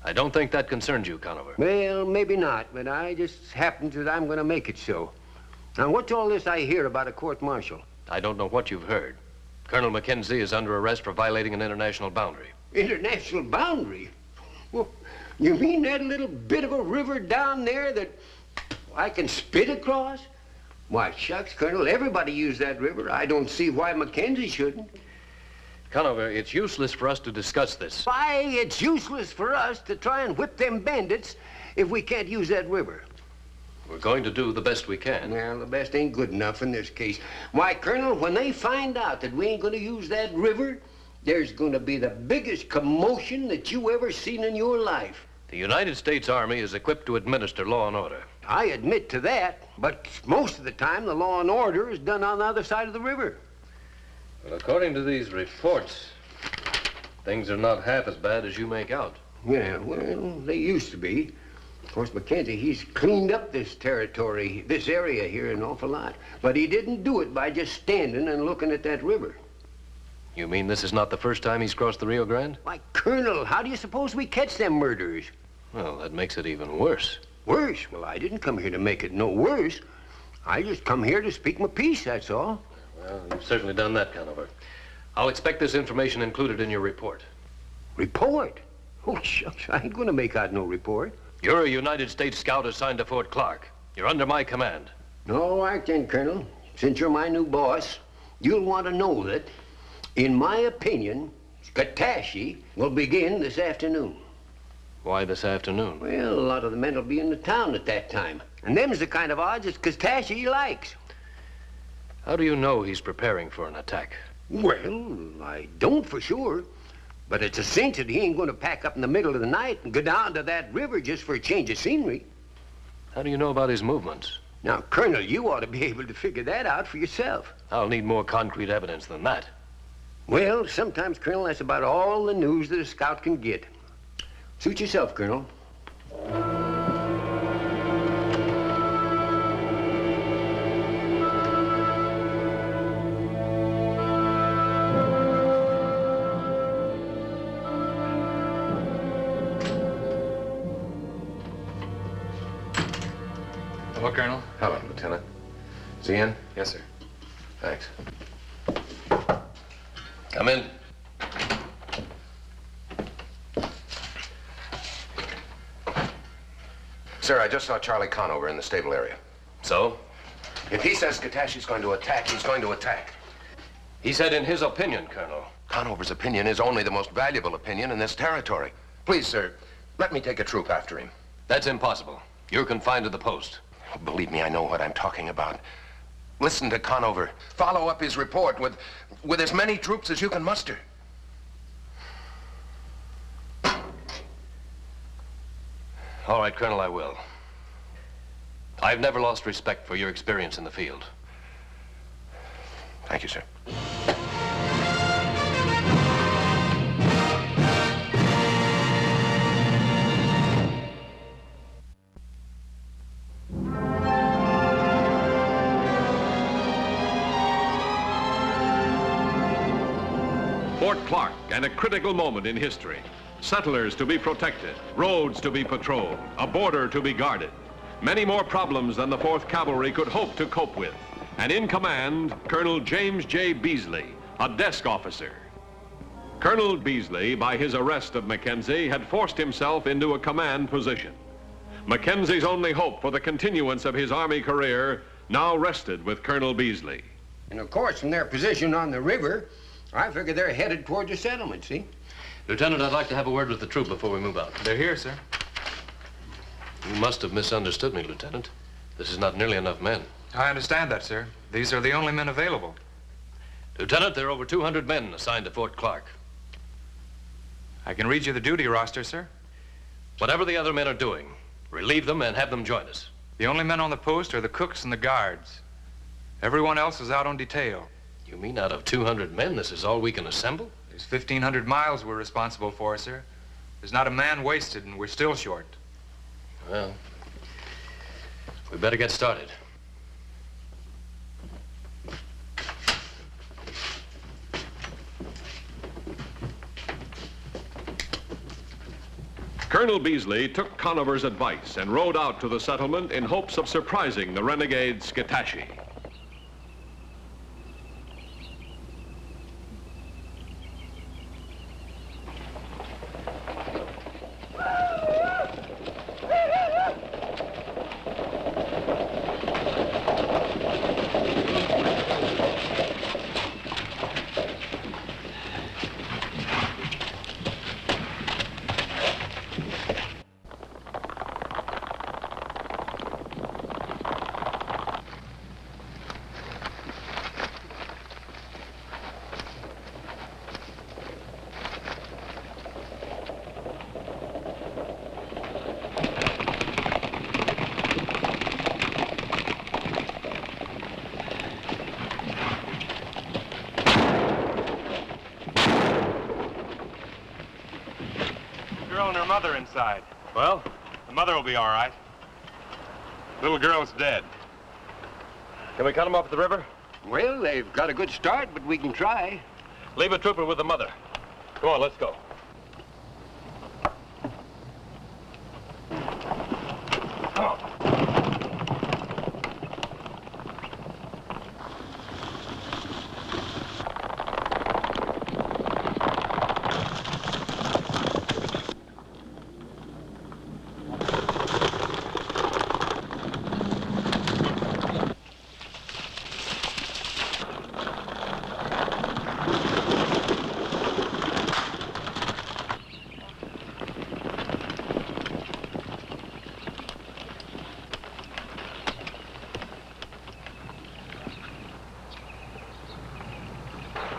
[SPEAKER 14] I don't think that concerns you, Conover.
[SPEAKER 7] Well, maybe not, but I just happens that I'm going to make it so. Now, what's all this I hear about a court-martial?
[SPEAKER 14] I don't know what you've heard. Colonel Mackenzie is under arrest for violating an international boundary.
[SPEAKER 7] International boundary? Well, you mean that little bit of a river down there that I can spit across? Why, shucks, Colonel, everybody used that river. I don't see why Mackenzie shouldn't.
[SPEAKER 14] Conover, it's useless for us to discuss this.
[SPEAKER 7] Why, it's useless for us to try and whip them bandits if we can't use that river.
[SPEAKER 14] We're going to do the best we can.
[SPEAKER 7] Well, the best ain't good enough in this case. Why, Colonel, when they find out that we ain't going to use that river, there's going to be the biggest commotion that you ever seen in your life.
[SPEAKER 14] The United States Army is equipped to administer law and order.
[SPEAKER 7] I admit to that, but most of the time the law and order is done on the other side of the river.
[SPEAKER 14] Well, according to these reports, things are not half as bad as you make out.
[SPEAKER 7] Yeah, well, they used to be. Of course, Mackenzie, he's cleaned up this territory, this area here an awful lot. But he didn't do it by just standing and looking at that river.
[SPEAKER 14] You mean this is not the first time he's crossed the Rio Grande?
[SPEAKER 7] Why, Colonel, how do you suppose we catch them murderers?
[SPEAKER 14] Well, that makes it even worse.
[SPEAKER 7] Worse? Well, I didn't come here to make it no worse. I just come here to speak my piece, that's all.
[SPEAKER 14] Well, you've certainly done that, Conover. I'll expect this information included in your report.
[SPEAKER 7] Report? Oh, shucks, I ain't gonna make out no report.
[SPEAKER 14] You're a United States Scout assigned to Fort Clark. You're under my command.
[SPEAKER 7] All right then, Colonel. Since you're my new boss, you'll want to know that, in my opinion, Skatashi will begin this afternoon.
[SPEAKER 14] Why this afternoon?
[SPEAKER 7] Well, a lot of the men will be in the town at that time. And them's the kind of odds that Skatashi likes.
[SPEAKER 14] How do you know he's preparing for an attack?
[SPEAKER 7] Well, I don't for sure. But it's a cinch that he ain't going to pack up in the middle of the night and go down to that river just for a change of scenery.
[SPEAKER 14] How do you know about his movements?
[SPEAKER 7] Now, Colonel, you ought to be able to figure that out for yourself.
[SPEAKER 14] I'll need more concrete evidence than that.
[SPEAKER 7] Well, sometimes, Colonel, that's about all the news that a scout can get. Suit yourself, Colonel.
[SPEAKER 18] Hello, Colonel.
[SPEAKER 5] Hello, Lieutenant. Is he in?
[SPEAKER 18] Yes, sir.
[SPEAKER 5] Thanks.
[SPEAKER 14] Come in.
[SPEAKER 5] Sir, I just saw Charlie Conover in the stable area.
[SPEAKER 14] So?
[SPEAKER 5] If he says Skatashi's going to attack, he's going to attack.
[SPEAKER 14] He said in his opinion, Colonel.
[SPEAKER 5] Conover's opinion is only the most valuable opinion in this territory. Please, sir, let me take a troop after him.
[SPEAKER 14] That's impossible. You're confined to the post.
[SPEAKER 5] Believe me, I know what I'm talking about. Listen to Conover. Follow up his report with as many troops as you can muster.
[SPEAKER 14] All right, Colonel, I will. I've never lost respect for your experience in the field.
[SPEAKER 5] Thank you, sir.
[SPEAKER 1] Fort Clark, and a critical moment in history. Settlers to be protected, roads to be patrolled, a border to be guarded. Many more problems than the 4th Cavalry could hope to cope with. And in command, Colonel James J. Beasley, a desk officer. Colonel Beasley, by his arrest of Mackenzie, had forced himself into a command position. Mackenzie's only hope for the continuance of his Army career now rested with Colonel Beasley.
[SPEAKER 7] And of course, from their position on the river, I figure they're headed toward the settlement, see?
[SPEAKER 14] Lieutenant, I'd like to have a word with the troop before we move out.
[SPEAKER 18] They're here, sir.
[SPEAKER 14] You must have misunderstood me, Lieutenant. This is not nearly enough men.
[SPEAKER 18] I understand that, sir. These are the only men available.
[SPEAKER 14] Lieutenant, there are over 200 men assigned to Fort Clark.
[SPEAKER 18] I can read you the duty roster, sir.
[SPEAKER 14] Whatever the other men are doing, relieve them and have them join us.
[SPEAKER 18] The only men on the post are the cooks and the guards. Everyone else is out on detail.
[SPEAKER 14] You mean out of 200 men, this is all we can assemble?
[SPEAKER 18] There's 1,500 miles we're responsible for, sir. There's not a man wasted, and we're still short.
[SPEAKER 14] Well, we better get started.
[SPEAKER 1] Colonel Beasley took Conover's advice and rode out to the settlement in hopes of surprising the renegade Skitashi.
[SPEAKER 21] Mother inside. Well, the mother will be all right. Little girl's dead.
[SPEAKER 14] Can we cut them off at the river?
[SPEAKER 7] Well, they've got a good start, but we can try.
[SPEAKER 14] Leave a trooper with the mother. Come on, let's go.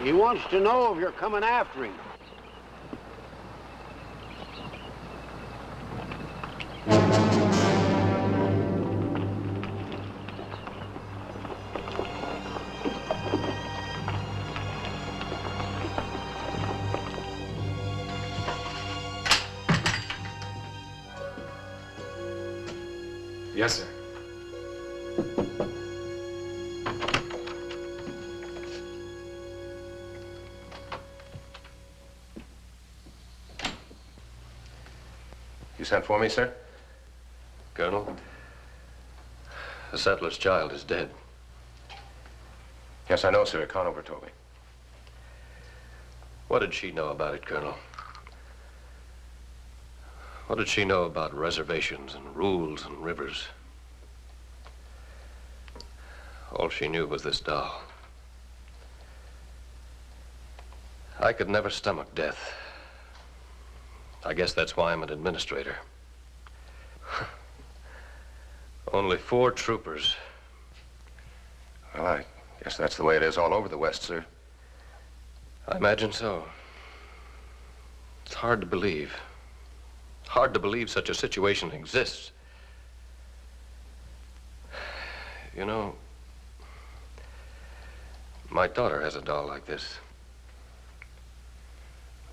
[SPEAKER 7] He wants to know if you're coming after him.
[SPEAKER 18] Yes, sir.
[SPEAKER 5] You sent for me, sir?
[SPEAKER 14] Colonel, the settler's child is dead.
[SPEAKER 5] Yes, I know, sir. Conover told me.
[SPEAKER 14] What did she know about it, Colonel? What did she know about reservations and rules and rivers? All she knew was this doll. I could never stomach death. I guess that's why I'm an administrator. Only 4 troopers.
[SPEAKER 5] Well, I guess that's the way it is all over the West, sir.
[SPEAKER 14] I imagine so. It's hard to believe. Hard to believe such a situation exists. You know, my daughter has a doll like this.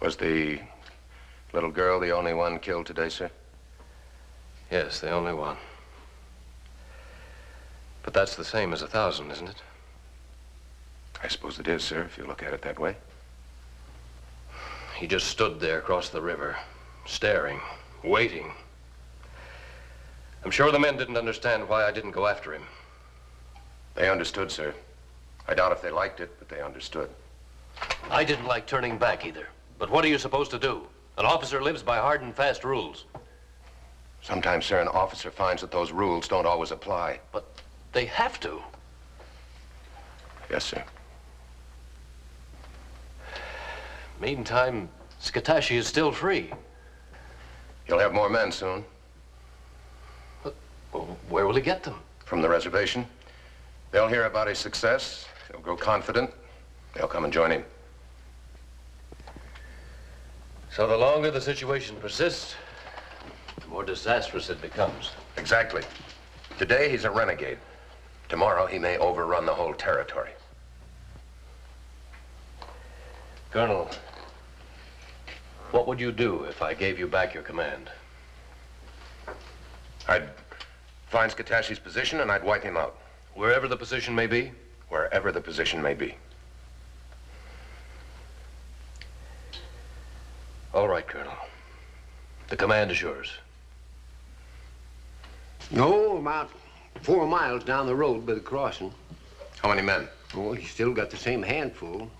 [SPEAKER 5] Was the little girl the only one killed today, sir?
[SPEAKER 14] Yes, the only one. But that's the same as 1,000, isn't it?
[SPEAKER 5] I suppose it is, sir, if you look at it that way.
[SPEAKER 14] He just stood there across the river, staring, waiting. I'm sure the men didn't understand why I didn't go after him.
[SPEAKER 5] They understood, sir. I doubt if they liked it, but they understood.
[SPEAKER 14] I didn't like turning back either. But what are you supposed to do? An officer lives by hard and fast rules.
[SPEAKER 5] Sometimes, sir, an officer finds that those rules don't always apply.
[SPEAKER 14] But they have to.
[SPEAKER 5] Yes, sir.
[SPEAKER 14] Meantime, Scatashi is still free.
[SPEAKER 5] He'll have more men soon.
[SPEAKER 14] Well, where will he get them?
[SPEAKER 5] From the reservation. They'll hear about his success. He'll grow confident. They'll come and join him.
[SPEAKER 14] So the longer the situation persists, the more disastrous it becomes.
[SPEAKER 5] Exactly. Today, he's a renegade. Tomorrow, he may overrun the whole territory.
[SPEAKER 14] Colonel, what would you do if I gave you back your command?
[SPEAKER 5] I'd find Skatashi's position and I'd wipe him out.
[SPEAKER 14] Wherever the position may be?
[SPEAKER 5] Wherever the position may be.
[SPEAKER 14] All right, Colonel. The command is yours.
[SPEAKER 7] No, about 4 miles down the road by the crossing.
[SPEAKER 5] How many men?
[SPEAKER 7] Oh, he's still got the same handful.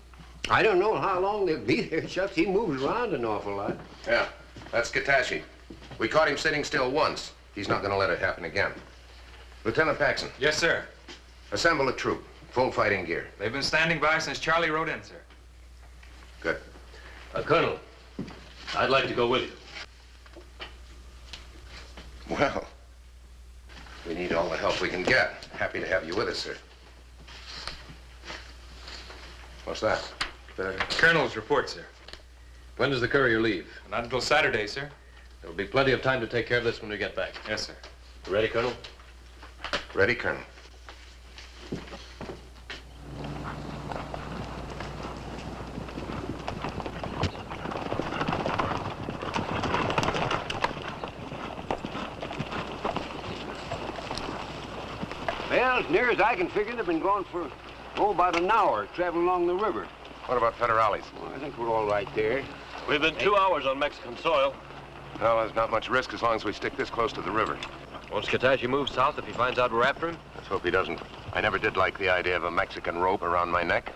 [SPEAKER 7] I don't know how long they'll be there, Shucks. He moves around an awful lot.
[SPEAKER 5] Yeah, that's Skatashi. We caught him sitting still once. He's not going to let it happen again. Lieutenant Paxson.
[SPEAKER 21] Yes, sir.
[SPEAKER 5] Assemble a troop. Full fighting gear.
[SPEAKER 21] They've been standing by since Charlie rode in, sir.
[SPEAKER 5] Good.
[SPEAKER 14] Colonel, I'd like to go with you.
[SPEAKER 5] Well, we need all the help we can get. Happy to have you with us, sir. What's that?
[SPEAKER 21] The Colonel's report, sir.
[SPEAKER 14] When does the courier leave?
[SPEAKER 21] Not until Saturday, sir.
[SPEAKER 14] There'll be plenty of time to take care of this when we get back.
[SPEAKER 21] Yes, sir.
[SPEAKER 14] You ready, Colonel?
[SPEAKER 5] Ready, Colonel.
[SPEAKER 7] Well, as near as I can figure, they've been gone for, about an hour, traveling along the river.
[SPEAKER 5] What about federales?
[SPEAKER 7] Well, I think we're all right there.
[SPEAKER 14] We've been 2 hours on Mexican soil.
[SPEAKER 5] Well, there's not much risk as long as we stick this close to the river.
[SPEAKER 14] Won't Skatashi move south if he finds out we're after him?
[SPEAKER 5] Let's hope he doesn't. I never did like the idea of a Mexican rope around my neck.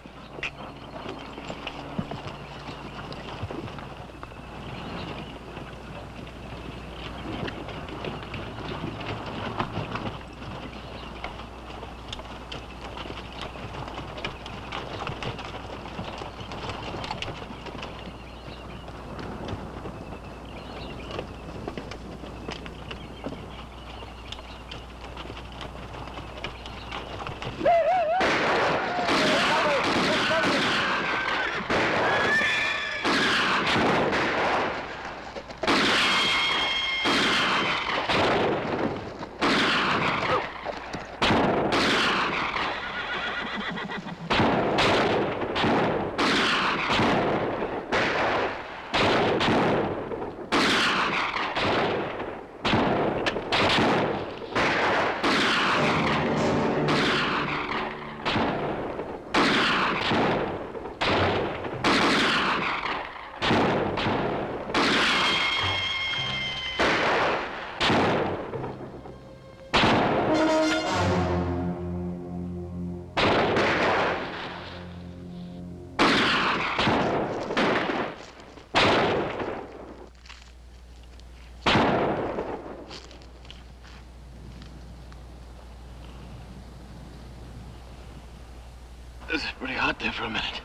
[SPEAKER 14] This is pretty hot there for a minute.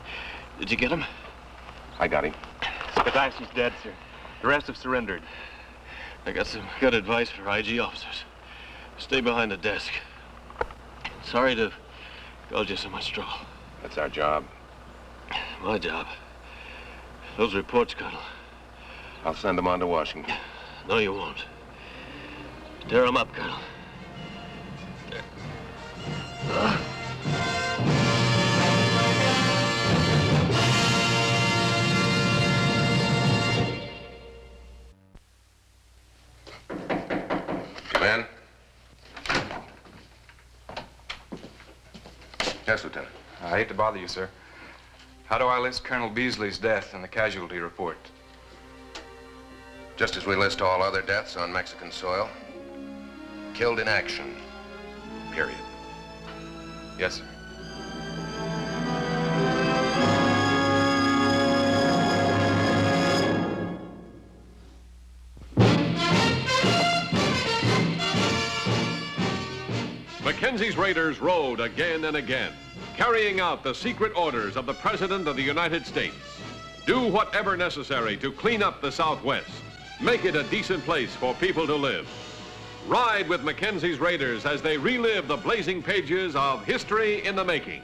[SPEAKER 14] Did you get him?
[SPEAKER 5] I got him.
[SPEAKER 21] Skatashi's dead, sir. The rest have surrendered.
[SPEAKER 14] I got some good advice for IG officers. Stay behind the desk. Sorry to cause you so much trouble.
[SPEAKER 5] That's our job.
[SPEAKER 14] My job. Those reports, Colonel.
[SPEAKER 5] I'll send them on to Washington.
[SPEAKER 14] No, you won't. Tear them up, Colonel.
[SPEAKER 5] Man? Yes, Lieutenant.
[SPEAKER 21] I hate to bother you, sir. How do I list Colonel Beasley's death in the casualty report?
[SPEAKER 5] Just as we list all other deaths on Mexican soil. Killed in action. Period.
[SPEAKER 21] Yes, sir.
[SPEAKER 1] Mackenzie's raiders rode again and again, carrying out the secret orders of the President of the United States. Do whatever necessary to clean up the Southwest. Make it a decent place for people to live. Ride with Mackenzie's Raiders as they relive the blazing pages of history in the making.